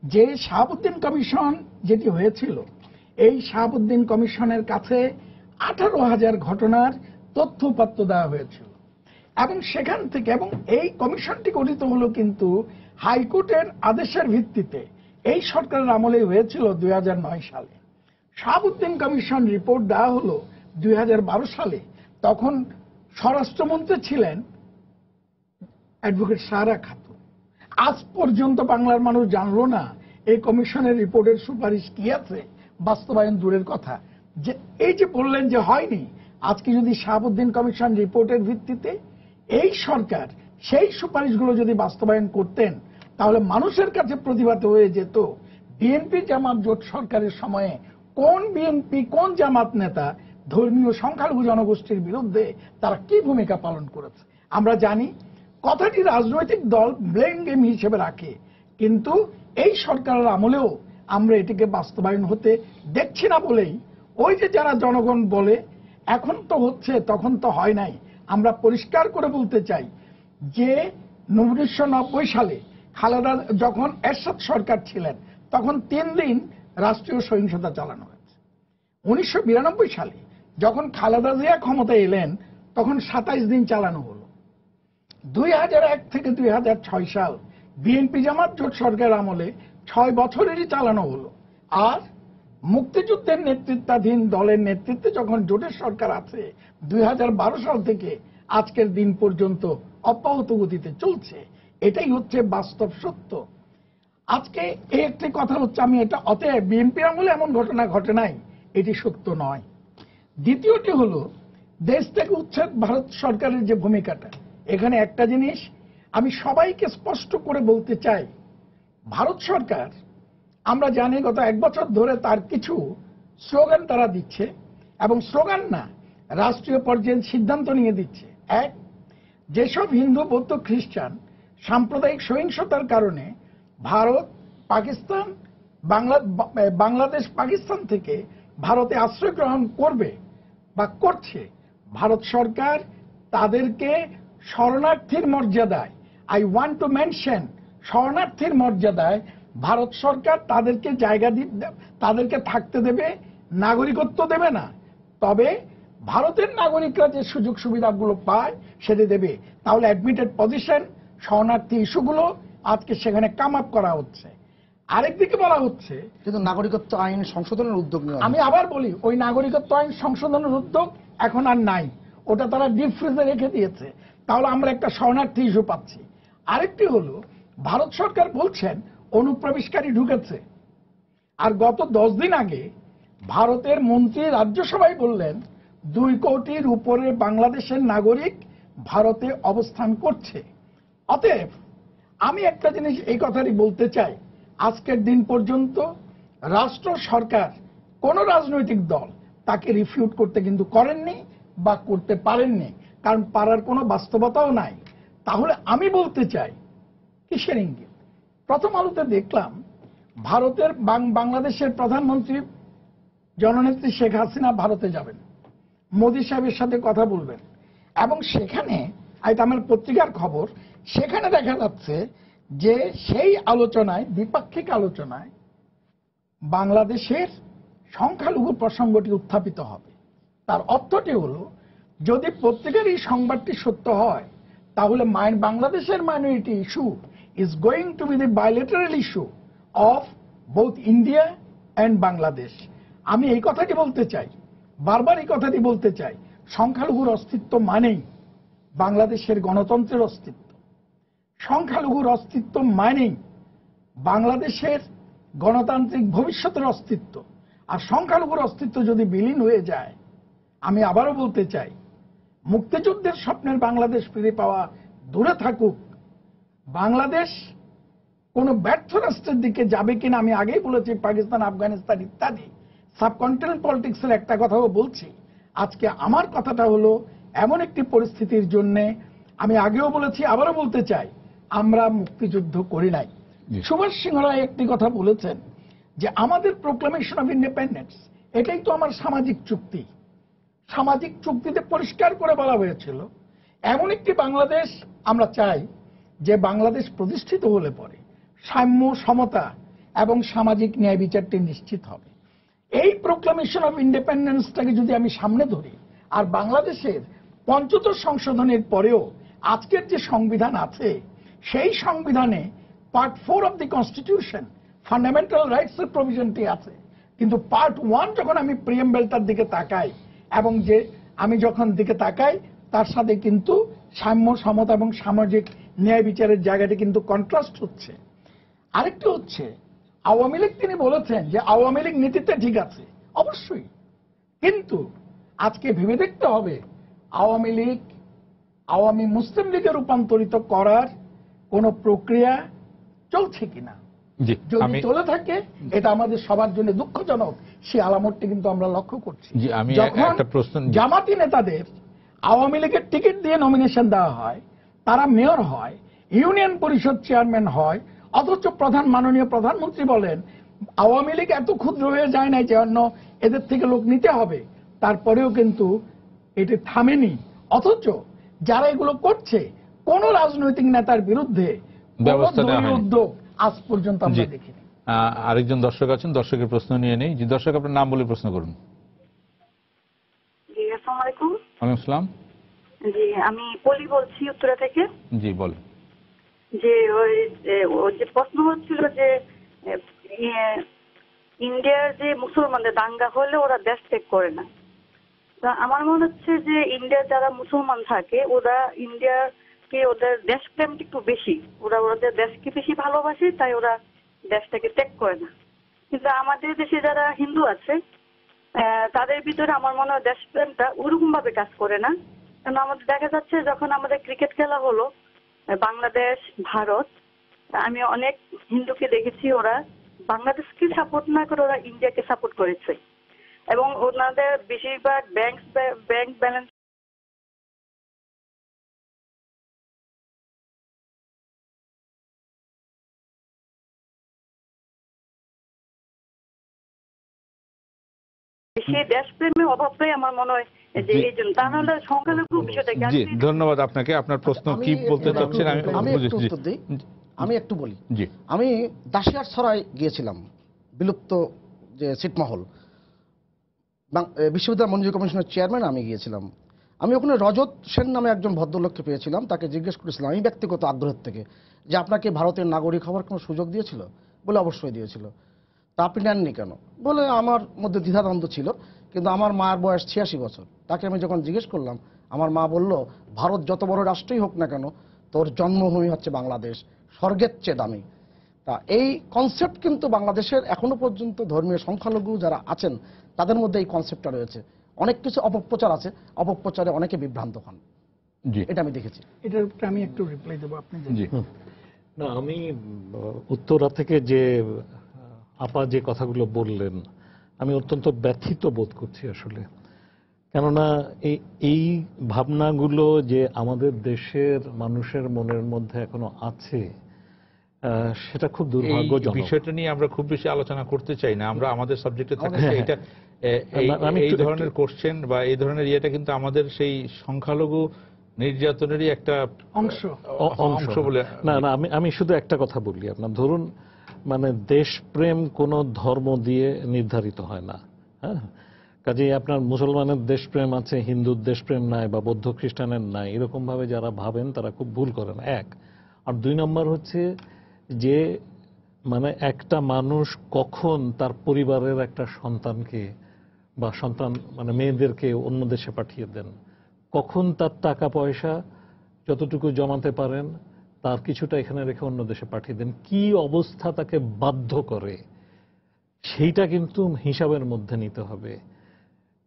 যে শাহাবুদ্দিন কমিশন যেটি হয়েছিল, এই শাহাবুদ্দিন কমিশনের কাছে 18,000 ঘটনার তথ্যপত্র দেওয়া হয়েছিল এবং সেখান থেকে, এবং এই কমিশনটি গঠিত হলো কিন্তু হাইকোর্টের আদেশের ভিত্তিতে। এই সরকারের আমলে হয়েছিল 2009 সালে। শাহাবুদ্দিন কমিশন রিপোর্ট দেওয়া হলো 2012 সালে। তখন স্বরাষ্ট্রমন্ত্রী ছিলেন অ্যাডভোকেট সারা খাতুন। আজ পর্যন্ত বাংলার মানুষ জানলো না এই কমিশনের রিপোর্টের সুপারিশ কি আছে, বাস্তবায়ন দূরের কথা। যে এই যে বললেন যে হয়নি, আজকে যদি শাহাবুদ্দিন কমিশন রিপোর্টের ভিত্তিতে এই সরকার সেই সুপারিশগুলো যদি বাস্তবায়ন করতেন, তাহলে মানুষের কাছে প্রতিভাত হয়ে যেত বিএনপি জামাত জোট সরকারের সময়ে কোন বিএনপি কোন জামাত নেতা ধর্মীয় সংখ্যালঘু জনগোষ্ঠীর বিরুদ্ধে তারা কি ভূমিকা পালন করেছে। আমরা জানি কথাটি রাজনৈতিক দল ব্লেম গেম হিসেবে রাখে, কিন্তু এই সরকারের আমলেও আমরা এটিকে বাস্তবায়ন হতে দেখছি না বলেই ওই যে যারা জনগণ বলে এখন তো হচ্ছে তখন তো হয় নাই, আমরা পরিষ্কার করে বলতে চাই যে 1990 সালে খালেদা যখন এরশাদ সরকার ছিলেন তখন 3 দিন রাষ্ট্রীয় সহিংসতা চালানো হয়েছে। 1992 সালে যখন খালেদা জিয়া ক্ষমতায় এলেন তখন 27 দিন চালানো হলো। 2001 থেকে 2006 সাল বিএনপি জামাত জোট সরকার আমলে 6 বছরেরই চালানো হলো। আর মুক্তিযুদ্ধের নেতৃত্বাধীন দলের নেতৃত্বে যখন জোটের সরকার আছে 2012 সাল থেকে আজকের দিন পর্যন্ত অব্যাহত গতিতে চলছে। এটাই হচ্ছে বাস্তব সত্য। আজকে এই একটি কথা হচ্ছে, আমি এটা অতএব বিএনপি আমলে এমন ঘটনা ঘটে নাই, এটি সত্য নয়। দ্বিতীয়টি হলো দেশ থেকে উচ্ছেদ ভারত সরকারের যে ভূমিকাটা, এখানে একটা জিনিস আমি সবাইকে স্পষ্ট করে বলতে চাই, ভারত সরকার আমরা জানি গত 1 বছর ধরে তার কিছু স্লোগান তারা দিচ্ছে, এবং স্লোগান না রাষ্ট্রীয় পর্যায়ে সিদ্ধান্ত নিয়ে দিচ্ছে। এক, যেসব হিন্দু বৌদ্ধ খ্রিস্টান সাম্প্রদায়িক সহিংসতার কারণে ভারত পাকিস্তান বাংলাদেশ পাকিস্তান থেকে ভারতে আশ্রয় গ্রহণ করবে বা করছে, ভারত সরকার তাদেরকে শরণার্থীর মর্যাদায়, আই ওয়ান্ট টু মেনশন শরণার্থীর মর্যাদায় ভারত সরকার তাদেরকে জায়গা তাদেরকে থাকতে দেবে, নাগরিকত্ব দেবে না, তবে ভারতের নাগরিকরা যে সুযোগ সুবিধাগুলো পায় সেটা দেবে। তাহলে অ্যাডমিটেড পজিশন, শরণার্থী ইস্যুগুলো আজকে সেখানে কাম আপ করা হচ্ছে। আরেকদিকে বলা হচ্ছে কিন্তু নাগরিকত্ব আইন সংশোধনের উদ্যোগ নেওয়া, আমি আবার বলি ওই নাগরিকত্ব আইন সংশোধনের উদ্যোগ এখন আর নাই, ওটা তারা ডিপ ফ্রিজে রেখে দিয়েছে। তাহলে আমরা একটা শরণার্থী ইস্যু পাচ্ছি। আরেকটি হলো ভারত সরকার বলছেন অনুপ্রবেশকারী ঢুকেছে, আর গত 10 দিন আগে ভারতের মন্ত্রী রাজ্যসভায় বললেন 2 কোটির উপরে বাংলাদেশের নাগরিক ভারতে অবস্থান করছে। অতএব আমি একটা জিনিস এই কথাটি বলতে চাই, আজকের দিন পর্যন্ত রাষ্ট্র সরকার কোন রাজনৈতিক দল তাকে রিফিউট করতে কিন্তু করেননি বা করতে পারেননি, কারণ পারার কোনো বাস্তবতাও নাই। তাহলে আমি বলতে চাই কিসের ইঙ্গিত? প্রথম আলোতে দেখলাম ভারতের বাংলাদেশের প্রধানমন্ত্রী জননেত্রী শেখ হাসিনা ভারতে যাবেন, মোদী সাহেবের সাথে কথা বলবেন, এবং সেখানে এটা আমার পত্রিকার খবর, সেখানে দেখা যাচ্ছে যে সেই আলোচনায়, দ্বিপাক্ষিক আলোচনায় বাংলাদেশের সংখ্যালঘু প্রসঙ্গটি উত্থাপিত হবে। তার অর্থটি হলো, যদি পত্রিকার এই সংবাদটি সত্য হয়, তাহলে বাংলাদেশের minority issue is going to B the bilateral issue of both India and Bangladesh. আমি এই কথাটি বলতে চাই, বারবার এই কথাটি বলতে চাই, সংখ্যালঘুর অস্তিত্ব মানেই বাংলাদেশের গণতন্ত্রের অস্তিত্ব, সংখ্যালঘুর অস্তিত্ব মানেই বাংলাদেশের গণতান্ত্রিক ভবিষ্যতের অস্তিত্ব। আর সংখ্যালঘুর অস্তিত্ব যদি বিলীন হয়ে যায়, আমি আবারও বলতে চাই, মুক্তিযুদ্ধের স্বপ্নের বাংলাদেশ ফিরে পাওয়া দূরে থাকুক, বাংলাদেশ কোনো ব্যর্থ রাষ্ট্রের দিকে যাবে কিনা আমি আগেই বলেছি, পাকিস্তান, আফগানিস্তান ইত্যাদি সাবকন্টিনেন্ট পলিটিক্সের একটা কথাও বলছি। আজকে আমার কথাটা হলো, এমন একটি পরিস্থিতির জন্য আমি আগেও বলেছি, আবারও বলতে চাই, আমরা মুক্তিযুদ্ধ করি নাই। সুভাষ সিংহ রায় একটি কথা বলেছেন যে আমাদের প্রোক্লামেশন অফ ইন্ডিপেন্ডেন্স, এটাই তো আমার সামাজিক চুক্তি। সামাজিক চুক্তিতে পরিষ্কার করে বলা হয়েছিল এমন একটি বাংলাদেশ আমরা চাই যে বাংলাদেশ প্রতিষ্ঠিত হলে পরে সাম্য, সমতা এবং সামাজিক ন্যায় বিচারটি নিশ্চিত হবে। এই প্রোক্লামেশন অফ ইন্ডিপেন্ডেন্সটাকে যদি আমি সামনে ধরি, আর বাংলাদেশের 75 সংশোধনের পরেও আজকের যে সংবিধান আছে, সেই সংবিধানে part 4 of the constitution fundamental rights এর প্রভিশনটি আছে, কিন্তু পার্ট 1 যখন আমি প্রিএম্বলটার দিকে তাকাই, এবং যে আমি যখন দিকে তাকাই, তার সাথে কিন্তু সাম্য, সমতা এবং সামাজিক ন্যায় বিচারের জায়গাটি কিন্তু কন্ট্রাস্ট হচ্ছে। আরেকটি হচ্ছে, আওয়ামী লীগ তিনি বলেছেন যে আওয়ামী লীগ নীতিতে ঠিক আছে, অবশ্যই, কিন্তু আজকে ভেবে দেখতে হবে আওয়ামী লীগ আওয়ামী মুসলিম লীগে রূপান্তরিত করার কোন প্রক্রিয়া চলছে কিনা। যদি চলে থাকে, এটা আমাদের সবার জন্য দুঃখজনক, সেই আলামতটি কিন্তু আমরা লক্ষ্য করছি। যখন জামাতি নেতাদের আওয়ামী লীগের টিকিট দিয়ে নমিনেশন দেওয়া হয়, তারা মেয়র হয়, ইউনিয়ন পরিষদ চেয়ারম্যান হয়, অথচ মাননীয় প্রধানমন্ত্রী বলেন আওয়ামী লীগ এত ক্ষুদ্র হয়ে যায় না যে অন্য এদের থেকে লোক নিতে হবে, তারপরেও কিন্তু এটি থামেনি। অথচ যারা এগুলো করছে, কোন রাজনৈতিক নেতার বিরুদ্ধে ব্যবস্থা নেওয়া হয়নি, উদ্যোগ আজ পর্যন্ত আমরা দেখিনি। আরেকজন দর্শক আছেন, দর্শকের প্রশ্ন নিয়ে নেই। জি দর্শক, আপনার নাম বলে প্রশ্ন করুন। জি, আসসালামু আলাইকুম। ওয়ালাইকুম আসসালাম। জি, আমি পলি বলছি, উত্তরা থেকে। জি বলেন। যে ওই যে প্রশ্ন হচ্ছিল যে ইন্ডিয়ার যে মুসলমানদের দাঙ্গা হলে ওরা দেশ ত্যাগ করে না। আমার মনে হচ্ছে যে ইন্ডিয়ার যারা মুসলমান থাকে, ওরা ইন্ডিয়াকে, ওদের দেশপ্রেমটা একটু বেশি, ওরা ওদের দেশকে বেশি ভালোবাসে, তাই ওরা দেশটাকে ত্যাগ করে না। কিন্তু আমাদের দেশে যারা হিন্দু আছে, তাদের ভিতরে আমার মনে হয় দেশপ্রেমটা ওরকম ভাবে কাজ করে না। কারণ আমাদের দেখা যাচ্ছে, যখন আমাদের ক্রিকেট খেলা হলো বাংলাদেশ ভারত, আমি অনেক হিন্দুকে দেখেছি ওরা বাংলাদেশকে সাপোর্ট না করে ওরা ইন্ডিয়াকে সাপোর্ট করেছে, এবং ওনাদের বেশিরভাগ ব্যাংক ব্যালেন্স সেই দেশপ্রেমের অভাবটাই আমার মনে হয় যে এই জন্য, তা নাহলে সংখ্যালঘু বিষয়টা। জি ধন্যবাদ আপনাকে। আপনার প্রশ্ন কি বলতে চাচ্ছেন আমি একটু বলি। আমি দাসিয়ার ছড়ায় গিয়েছিলাম, বিলুপ্ত যে ছিটমহল, বিশ্ববিদ্যালয় মঞ্জুরি কমিশনের চেয়ারম্যান আমি গিয়েছিলাম। আমি ওখানে রজত সেন নামে একজন ভদ্রলোককে পেয়েছিলাম, তাকে জিজ্ঞেস করেছিলাম আমি ব্যক্তিগত আগ্রহের থেকে যে আপনাকে ভারতের নাগরিক হওয়ার কোনো সুযোগ দিয়েছিল? বলে অবশ্যই দিয়েছিল। তা আপনি নেননি কেন? বলে আমার মধ্যে দ্বিধাদ্বন্দ্ব ছিল, কিন্তু আমার মায়ের বয়স 86 বছর। তাকে আমি যখন জিজ্ঞেস করলাম, আমার মা বলল, ভারত যত বড় রাষ্ট্রই হোক না কেন, তোর জন্মভূমি হচ্ছে বাংলাদেশ, স্বর্গের চেয়ে দামি। তা এই কনসেপ্ট কিন্তু বাংলাদেশের এখনো পর্যন্ত ধর্মীয় সংখ্যালঘু যারা আছেন তাদের মধ্যে এই কনসেপ্টটা রয়েছে। অনেক কিছু অপপ্রচার আছে, অপপ্রচারে অনেকে বিভ্রান্ত হন, এটা আমি দেখেছি। এটার উপরে আমি একটু রিপ্লাই দেবো, আপনি জি। না, আমি উত্তরা থেকে যে আপা যে কথাগুলো বললেন, আমি অত্যন্ত ব্যথিত বোধ করছি আসলে। কেননা এই ভাবনাগুলো যে আমাদের দেশের মানুষের মনের মধ্যে এখনো আছে, সেটা খুব দুর্ভাগ্যজনক। বিষয়টা নিয়ে আমরা খুব বেশি আলোচনা করতে চাই না, আমরা আমাদের সাবজেক্টে থাকতে চাই। এটা এই ধরনের কোশ্চেন বা এই ধরনের ইয়েটা কিন্তু আমাদের সেই সংখ্যালঘু নির্যাতনেরই একটা অংশ বলে। না, আমি শুধু একটা কথা বলি আপনার, ধরুন মানে দেশপ্রেম কোনো ধর্ম দিয়ে নির্ধারিত হয় না। হ্যাঁ, কাজেই আপনার মুসলমানের দেশপ্রেম আছে, হিন্দুর দেশপ্রেম নাই, বা বৌদ্ধ খ্রিস্টানের নাই, এরকম ভাবে যারা ভাবেন তারা খুব ভুল করেন, এক। আর দুই নম্বর হচ্ছে যে মানে একটা মানুষ কখন তার পরিবারের একটা সন্তানকে বা সন্তান মানে মেয়েদেরকে অন্য দেশে পাঠিয়ে দেন, কখন তার টাকা পয়সা যতটুকু জমাতে পারেন তার কিছুটা এখানে রেখে অন্য দেশে পাঠিয়ে দেন, কি অবস্থা তাকে বাধ্য করে, সেইটা কিন্তু হিসাবের মধ্যে নিতে হবে।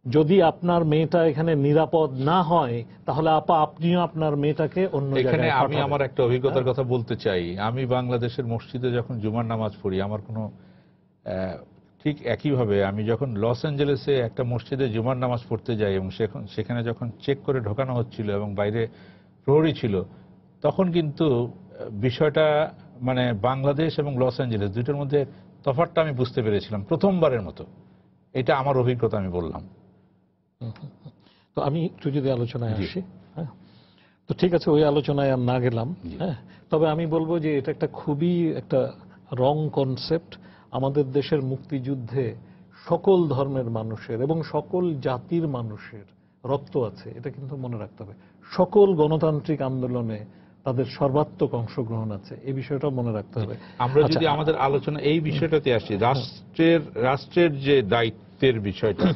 যদি আপনার মেয়েটা এখানে নিরাপদ না হয়, তাহলে আপনিও আপনার মেয়েটাকে অন্য এখানে জায়গায় আমি আমার একটা অভিজ্ঞতার কথা বলতে চাই। আমি বাংলাদেশের মসজিদে যখন জুমার নামাজ পড়ি, আমার কোনো ঠিক একইভাবে আমি যখন লস অ্যাঞ্জেলেসে একটা মসজিদে জুমার নামাজ পড়তে যাই এবং সেখানে যখন চেক করে ঢোকানো হচ্ছিল এবং বাইরে প্রহরী ছিল, তখন কিন্তু বিষয়টা মানে বাংলাদেশ এবং লস অ্যাঞ্জেলেস দুইটার মধ্যে তফাৎটা আমি বুঝতে পেরেছিলাম প্রথমবারের মতো। এটা আমার অভিজ্ঞতা, আমি বললাম। তো আমি একটু যদি আলোচনায় আসি, হ্যাঁ, তো ঠিক আছে, ওই আলোচনায় আর না গেলাম। হ্যাঁ, তবে আমি বলবো যে এটা একটা খুবই একটা রং কনসেপ্ট। আমাদের দেশের মুক্তিযুদ্ধে সকল ধর্মের মানুষের এবং সকল জাতির মানুষের রক্ত আছে, এটা কিন্তু মনে রাখতে হবে। সকল গণতান্ত্রিক আন্দোলনে তাদের সর্বাত্মক অংশগ্রহণ আছে, এই বিষয়টা মনে রাখতে হবে। আমরা যদি আমাদের আলোচনা এই বিষয়টাতে আসি, রাষ্ট্রের যে দায়িত্বের বিষয়টা,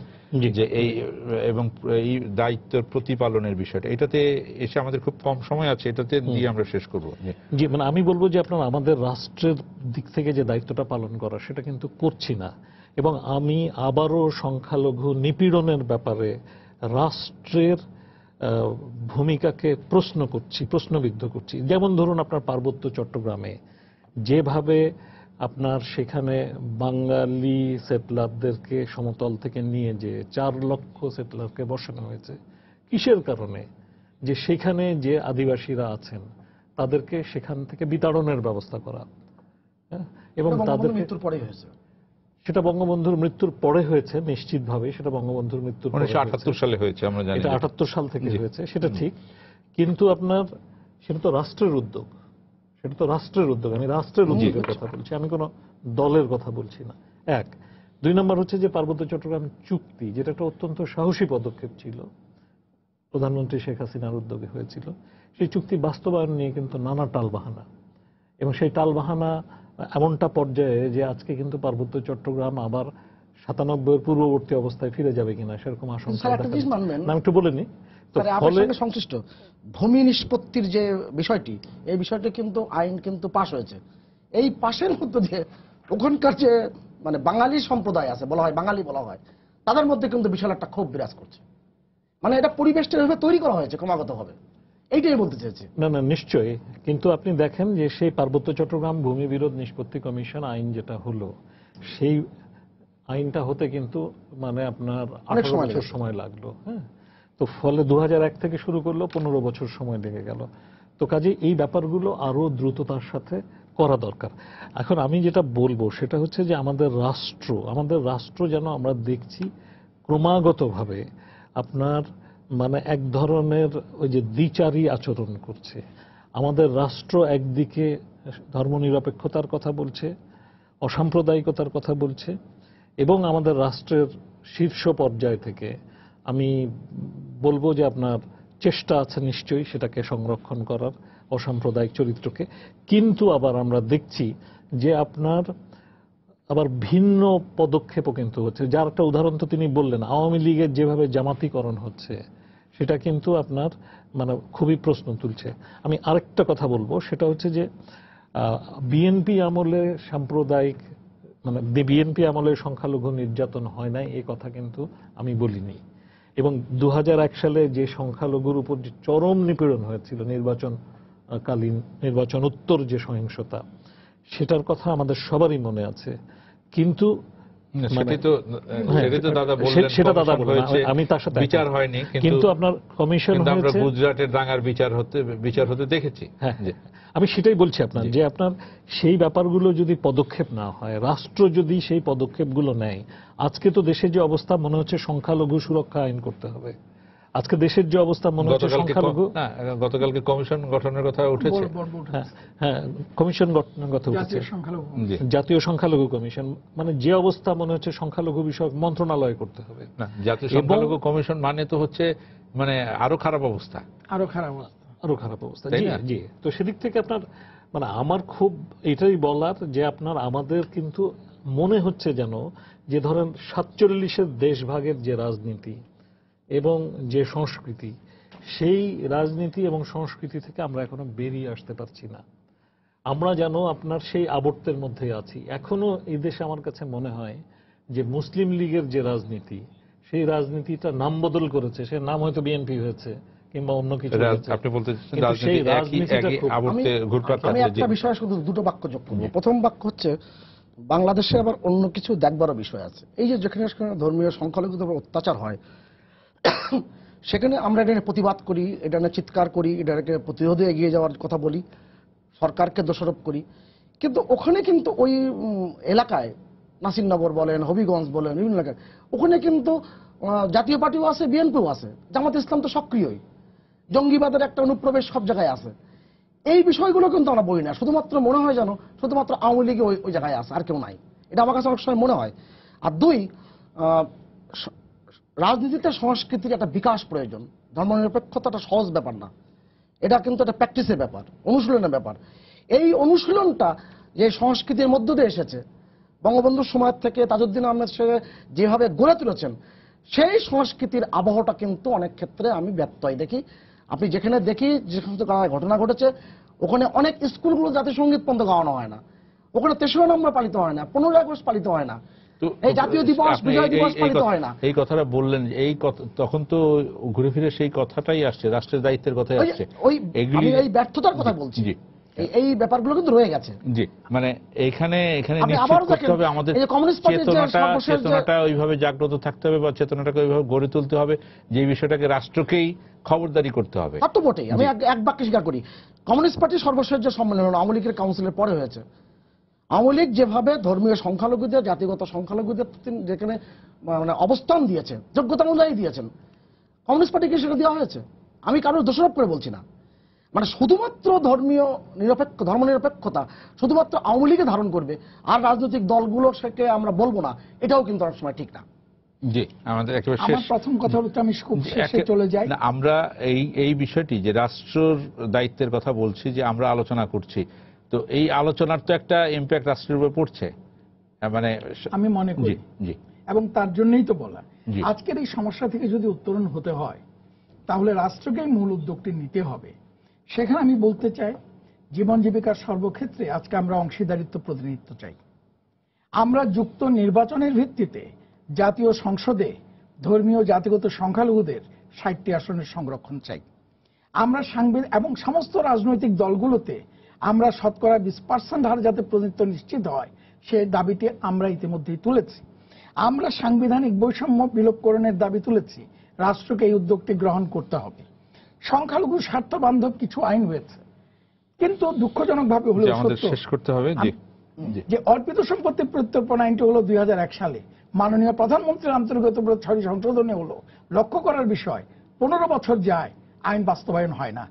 যে এই এবং এই দায়িত্বের প্রতিপালনের বিষয়টা, এটাতে এসে আমাদের খুব কম সময় আছে, এটাতে দিয়ে আমরা শেষ করব। জি, মানে আমি বলবো যে আপনার আমাদের রাষ্ট্রের দিক থেকে যে দায়িত্বটা পালন করা, সেটা কিন্তু করছি না। এবং আমি আবারও সংখ্যালঘু নিপীড়নের ব্যাপারে রাষ্ট্রের ভূমিকাকে প্রশ্নবিদ্ধ করছি। যেমন ধরুন আপনার পার্বত্য চট্টগ্রামে যেভাবে আপনার সেখানে বাঙালি সেটলারদেরকে সমতল থেকে নিয়ে যে 4 লক্ষ সেটলারকে বসানো হয়েছে, কিসের কারণে? যে সেখানে যে আদিবাসীরা আছেন তাদেরকে সেখান থেকে বিতাড়নের ব্যবস্থা করা। এবং তাদের মৃত্যুর পরে হয়েছে, সেটা বঙ্গবন্ধুর মৃত্যুর পরে হয়েছে, নিশ্চিতভাবে সেটা বঙ্গবন্ধুর মৃত্যুর 1978 সালে হয়েছে, আমরা জানি। এটা 78 সাল থেকে হয়েছে, সেটা ঠিক। কিন্তু আপনার সেটা তো রাষ্ট্রের উদ্যোগ, সেটা তো রাষ্ট্রের উদ্যোগ। আমি রাষ্ট্রের উদ্যোগের কথা বলছি, আমি কোনো দলের কথা বলছি না। এক। দুই নম্বর হচ্ছে যে পার্বত্য চট্টগ্রাম চুক্তি, যেটা একটা অত্যন্ত সাহসী পদক্ষেপ ছিল, প্রধানমন্ত্রী শেখ হাসিনার উদ্যোগে হয়েছিল। সেই চুক্তি বাস্তবায়ন নিয়ে কিন্তু নানা টালবাহানা, এবং সেই টালবাহানা এমনটা পর্যায়ে যে আজকে কিন্তু পার্বত্য চট্টগ্রাম আবার 97 পূর্ববর্তী অবস্থায় ফিরে যাবে কিনা সেরকম আশঙ্কা। আমি একটু বলে নি, সংশ্লিষ্ট ভূমি নিষ্পত্তির যে বিষয়টি, এই বিষয়টি কিন্তু আইন কিন্তু পাশ হয়েছে। এই পাশের মধ্যে দিয়ে ওখানকার যে মানে বাঙালি সম্প্রদায় আছে, বলা হয় বাঙালি বলা হয়, তাদের মধ্যে কিন্তু বিশাল একটা ক্ষোভ বিরাজ করছে। মানে এটা পরিবেশটা এভাবে তৈরি করা হয়েছে ক্রমাগতভাবে, এইটাই বলতে চেয়েছি। না না, নিশ্চয়ই। কিন্তু আপনি দেখেন যে সেই পার্বত্য চট্টগ্রাম ভূমি বিরোধ নিষ্পত্তি কমিশন আইন যেটা হলো, সেই আইনটা হতে কিন্তু মানে আপনার 18 বছর সময় লাগলো। হ্যাঁ, তো ফলে 2001 থেকে শুরু করলো, 15 বছর সময় লেগে গেল। তো কাজে এই ব্যাপারগুলো আরো দ্রুততার সাথে করা দরকার। এখন আমি যেটা বলবো সেটা হচ্ছে যে আমাদের রাষ্ট্র যেন আমরা দেখছি ক্রমাগতভাবে আপনার মানে এক ধরনের ওই যে দ্বিচারী আচরণ করছে। আমাদের রাষ্ট্র একদিকে ধর্মনিরপেক্ষতার কথা বলছে, অসাম্প্রদায়িকতার কথা বলছে, এবং আমাদের রাষ্ট্রের শীর্ষ পর্যায় থেকে আমি বলবো যে আপনার চেষ্টা আছে নিশ্চয়ই সেটাকে সংরক্ষণ করার, অসাম্প্রদায়িক চরিত্রকে। কিন্তু আবার আমরা দেখছি যে আপনার আবার ভিন্ন পদক্ষেপও কিন্তু হচ্ছে। যার একটা উদাহরণ তো তিনি বললেন, আওয়ামী লীগের যেভাবে জামাতিকরণ হচ্ছে সেটা কিন্তু আপনার মানে খুবই প্রশ্ন তুলছে। আমি আরেকটা কথা বলবো, সেটা হচ্ছে যে বিএনপি আমলে সাম্প্রদায়িক মানে বিএনপি আমলে সংখ্যালঘু নির্যাতন হয় নাই এই কথা কিন্তু আমি বলিনি। এবং 2001 সালে যে সংখ্যালঘুর উপর যে চরম নিপীড়ন হয়েছিল নির্বাচনকালীন, নির্বাচন উত্তর যে সহিংসতা, সেটার কথা আমাদের সবারই মনে আছে। কিন্তু সেটা দাদা বললেন, আমি তার সাথে বিচার হয়নি, কিন্তু আপনার কমিশন আমরা হয়েছে, গুজরাটের দাঙ্গার বিচার হতে দেখেছি। হ্যাঁ, আমি সেটাই বলছি আপনার, যে আপনার সেই ব্যাপারগুলো যদি পদক্ষেপ না হয়, রাষ্ট্র যদি সেই পদক্ষেপগুলো নেয়, আজকে তো দেশের যে অবস্থা মনে হচ্ছে সংখ্যালঘু সুরক্ষা আইন করতে হবে। আজকে দেশের যে অবস্থা মনে হচ্ছে সংখ্যালঘু, গতকালকে কমিশন গঠনের কথা উঠেছে। হ্যাঁ, কমিশন গঠনের কথা উঠেছে, জাতীয় সংখ্যালঘু কমিশন। মানে যে অবস্থা মনে হচ্ছে সংখ্যালঘু বিষয়ক মন্ত্রণালয় করতে হবে। না, জাতীয় সংখ্যালঘু কমিশন মানে তো হচ্ছে মানে আরো খারাপ অবস্থা। জি জি। তো সেদিক থেকে আপনার মানে আমার খুব এটাই বলার যে আপনার আমাদের কিন্তু মনে হচ্ছে যেন যে ধরেন 47-এর দেশভাগের যে রাজনীতি এবং যে সংস্কৃতি, সেই রাজনীতি এবং সংস্কৃতি থেকে আমরা এখনো বেরিয়ে আসতে পারছি না। আমরা যেন আপনার সেই আবর্তের মধ্যে আছি। এখনো এই দেশে আমার কাছে মনে হয় যে মুসলিম লীগের যে রাজনীতি, সেই রাজনীতিটা নাম বদল করেছে, সে নাম হয়তো বিএনপি হয়েছে কিংবা অন্য কিছু। আপনি বলতে আমি একটা বিষয় শুধু দুটো বাক্য যোগ করবো। প্রথম বাক্য হচ্ছে বাংলাদেশে আবার অন্য কিছু দেখবারও বিষয় আছে। এই যে যেখানে ধর্মীয় সংখ্যালঘুদের উপর অত্যাচার হয়, সেখানে আমরা এটা নিয়ে প্রতিবাদ করি, এটা নিয়ে চিৎকার করি, এটাকে প্রতিরোধে এগিয়ে যাওয়ার কথা বলি, সরকারকে দোষারোপ করি। কিন্তু ওখানে কিন্তু ওই এলাকায় নাসিরনগর বলেন, হবিগঞ্জ বলেন, বিভিন্ন এলাকায় ওখানে কিন্তু জাতীয় পার্টিও আছে, বিএনপিও আছে, জামাত ইসলাম তো সক্রিয়ই, জঙ্গিবাদের একটা অনুপ্রবেশ সব জায়গায় আছে। এই বিষয়গুলো কিন্তু আমরা বলি না। শুধুমাত্র মনে হয় যেন শুধুমাত্র আওয়ামী লীগে ওই জায়গায় আছে, আর কেউ নাই। এটা আমার কাছে অনেক সময় মনে হয়। আর দুই, রাজনীতিতে সংস্কৃতির একটা বিকাশ প্রয়োজন। ধর্মনিরপেক্ষতা একটা সহজ ব্যাপার না, এটা কিন্তু একটা প্র্যাকটিসের ব্যাপার, অনুশীলনের ব্যাপার। এই অনুশীলনটা যে সংস্কৃতির মধ্য দিয়ে এসেছে, বঙ্গবন্ধুর সময় থেকে তাজউদ্দিন আহমেদ যেভাবে গড়ে তুলেছেন, সেই সংস্কৃতির আবহটা কিন্তু অনেক ক্ষেত্রে আমি ব্যত্যয় দেখি। আপনি যেখানে দেখি যে সমস্ত ঘটনা ঘটেছে, ওখানে অনেক স্কুলগুলো জাতীয় সঙ্গীত পর্যন্ত গাওয়ানো হয় না, ওখানে ৩রা নম্বর পালিত হয় না, 15ই আগস্ট পালিত হয় না, এই জাতীয় দিবস, বিজয় দিবস পালিত হয় না। এই কথাটা বললেন, এই তখন তো ঘুরে ফিরে সেই কথাটাই আসছে, রাষ্ট্রের দায়িত্বের কথাই আসছে। আমি এই ব্যর্থতার কথা বলছি, এই ব্যাপারগুলো কিন্তু রয়ে গেছে। জি, মানে এখানে নিশ্চিত করতে হবে আমাদের চেতনাটা ওইভাবে জাগ্রত থাকতে হবে, বা চেতনাটাকে ওইভাবে গড়ে তুলতে হবে যে বিষয়টাকে রাষ্ট্রকেই খবরদারি করতে হবে। তা তো বটেই। আমি এক বাক্যে স্বীকার করি, কমিউনিস্ট পার্টির সর্বশেষ যে সম্মেলন হলো আওয়ামী লীগের কাউন্সিলের পরে হয়েছে, আওয়ামী লীগ যেভাবে ধর্মীয় সংখ্যালঘুদের, জাতিগত সংখ্যালঘুদের যেখানে মানে অবস্থান দিয়েছে, যোগ্যতা অনুযায়ী দিয়েছেন, কমিউনিস্ট পার্টিকে সেটা দেওয়া হয়েছে। আমি কারোর দোষারোপ করে বলছি না। মানে শুধুমাত্র ধর্মনিরপেক্ষতা শুধুমাত্র আওয়ামী লীগে ধারণ করবে আর রাজনৈতিক দলগুলো সেকে আমরা বলবো না, এটাও কিন্তু অনেক সময় ঠিক না। জি, আমাদের একেবারে শেষ। আমার প্রথম কথা হলো, আমি খুব শেষে চলে যাই। আমরা এই বিষয়টি যে রাষ্ট্রের দায়িত্বের কথা বলছি, যে আমরা আলোচনা করছি, তো এই আলোচনার তো একটা ইমপ্যাক্ট রাষ্ট্রের উপর পড়ছে, মানে আমি মনে করি। জি, এবং তার জন্যই তো বলা, আজকের এই সমস্যা থেকে যদি উত্তরণ হতে হয়, তাহলে রাষ্ট্রকেই মূল উদ্যোগটি নিতে হবে। সেখানে আমি বলতে চাই, জীবন জীবিকার সর্বক্ষেত্রে আজকে আমরা অংশীদারিত্ব, প্রতিনিধিত্ব চাই। আমরা যুক্ত নির্বাচনের ভিত্তিতে জাতীয় সংসদে ধর্মীয় জাতিগত সংখ্যালঘুদের 60টি আসনের সংরক্ষণ চাই। আমরা এবং সমস্ত রাজনৈতিক দলগুলোতে আমরা শতকরা 20% হার যাতে প্রতিনিধিত্ব নিশ্চিত হয়, সে দাবিটি আমরা ইতিমধ্যেই তুলেছি। আমরা সাংবিধানিক বৈষম্য বিলোপকরণের দাবি তুলেছি। রাষ্ট্রকে এই উদ্যোগটি গ্রহণ করতে হবে। সংখ্যালঘু স্বার্থ বান্ধব কিছু আইন হয়েছে, কিন্তু দুঃখজনকভাবে হলো শেষ করতে হবে যে অর্পিত সম্পত্তি প্রত্যর্পণ আইনটি হলো 2001 সালে মাননীয় প্রধানমন্ত্রীর আন্তর্গত 6টি সংশোধনী হলো। লক্ষ্য করার বিষয়, 15 বছর যায়, আইন বাস্তবায়ন হয় না।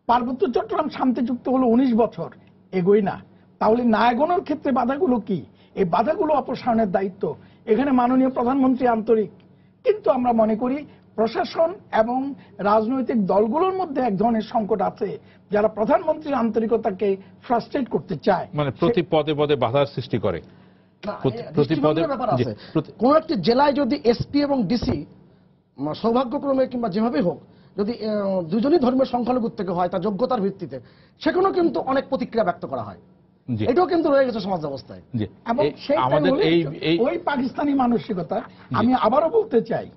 পার্বত্য চট্টগ্রাম শান্তি চুক্তি হলো 19 বছর, এগোই না। তাহলে না এগোনোর ক্ষেত্রে বাধাগুলো কি? এই বাধাগুলো অপসারণের দায়িত্ব এখানে মাননীয় প্রধানমন্ত্রী আন্তরিক, কিন্তু আমরা মনে করি প্রশাসন এবং রাজনৈতিক দলগুলোর মধ্যে এক ধরনের সংকট আছে, যারা প্রধানমন্ত্রীর আন্তরিকতাকে ফ্রাস্ট্রেট করতে চায়, মানে প্রতি পদে পদে বাধার সৃষ্টি করে। না, প্রতি পদে দৃষ্টিভঙ্গির ব্যাপার আছে। কোন একটি জেলায় যদি এসপি এবং ডিসি সৌভাগ্যক্রমে কিংবা যেভাবে হোক যদি দুজনই ধর্মের সংখ্যালঘু থেকে হয় তার যোগ্যতার ভিত্তিতে, সেখানেও কিন্তু অনেক প্রতিক্রিয়া ব্যক্ত করা হয়। জি এটাও কিন্তু রয়ে গেছে সমাজ ব্যবস্থায়। জি এবং আমাদের এই ওই পাকিস্তানি মানসিকতা আমি আবারও বলতে চাই,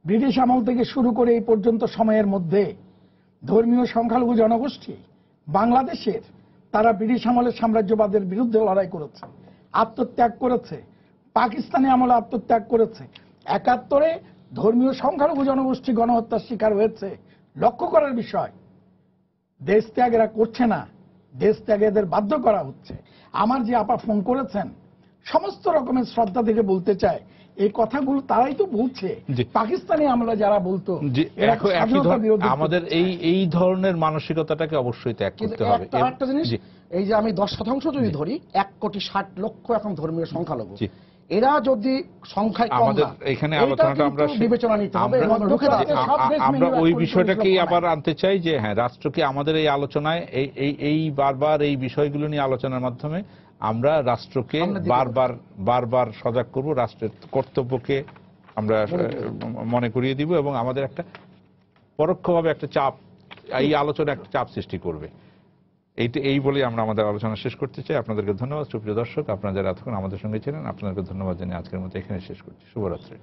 ব্রিটিশ আমল থেকে শুরু করে এই পর্যন্ত সময়ের মধ্যে ধর্মীয় সংখ্যালঘু জনগোষ্ঠী বাংলাদেশের তারা ব্রিটিশ আমলের সাম্রাজ্যবাদের বিরুদ্ধে লড়াই করেছে, আত্মত্যাগ করেছে, পাকিস্তানি আমলে আত্মত্যাগ করেছে। 71-এ ধর্মীয় সংখ্যালঘু জনগোষ্ঠী গণহত্যার শিকার হয়েছে। লক্ষ্য করার বিষয়, দেশ ত্যাগ এরা করছে না, দেশ ত্যাগে এদের বাধ্য করা হচ্ছে। আমার যে আপা ফোন করেছেন, সমস্ত রকমের শ্রদ্ধা থেকে বলতে চায়, এই কথাগুলো তারাই তো বলছে। পাকিস্তানি আমরা যারা বলতো আমাদের এই ধরনের মানসিকতাটাকে অবশ্যই ত্যাগ করতে হবে। একটা জিনিস, এই যে আমি 10% যদি ধরি, 1,60,00,000 এখন ধর্মীয় সংখ্যালঘু, এরা যদি সংখ্যায় কম আমাদের এখানে আলোচনাটা আমরা বিবেচনা নিতে হবে। আমরা ওই বিষয়টাকেই আবার আনতে চাই যে হ্যাঁ, রাষ্ট্রকে আমাদের এই আলোচনায় এই বারবার এই বিষয়গুলো নিয়ে আলোচনার মাধ্যমে আমরা রাষ্ট্রকে বারবার সজাগ করব, রাষ্ট্রের কর্তব্যকে আমরা মনে করিয়ে দিব এবং আমাদের একটা পরোক্ষভাবে একটা চাপ, এই আলোচনা একটা চাপ সৃষ্টি করবে। এই বলে আমরা আমাদের আলোচনা শেষ করতে চাই। আপনাদেরকে ধন্যবাদ সুপ্রিয় দর্শক, আপনারা যারা এতক্ষণ আমাদের সঙ্গে ছিলেন, আপনাদেরকে ধন্যবাদ জানিয়ে আজকের মতো এখানে শেষ করছি। শুভরাত্রি।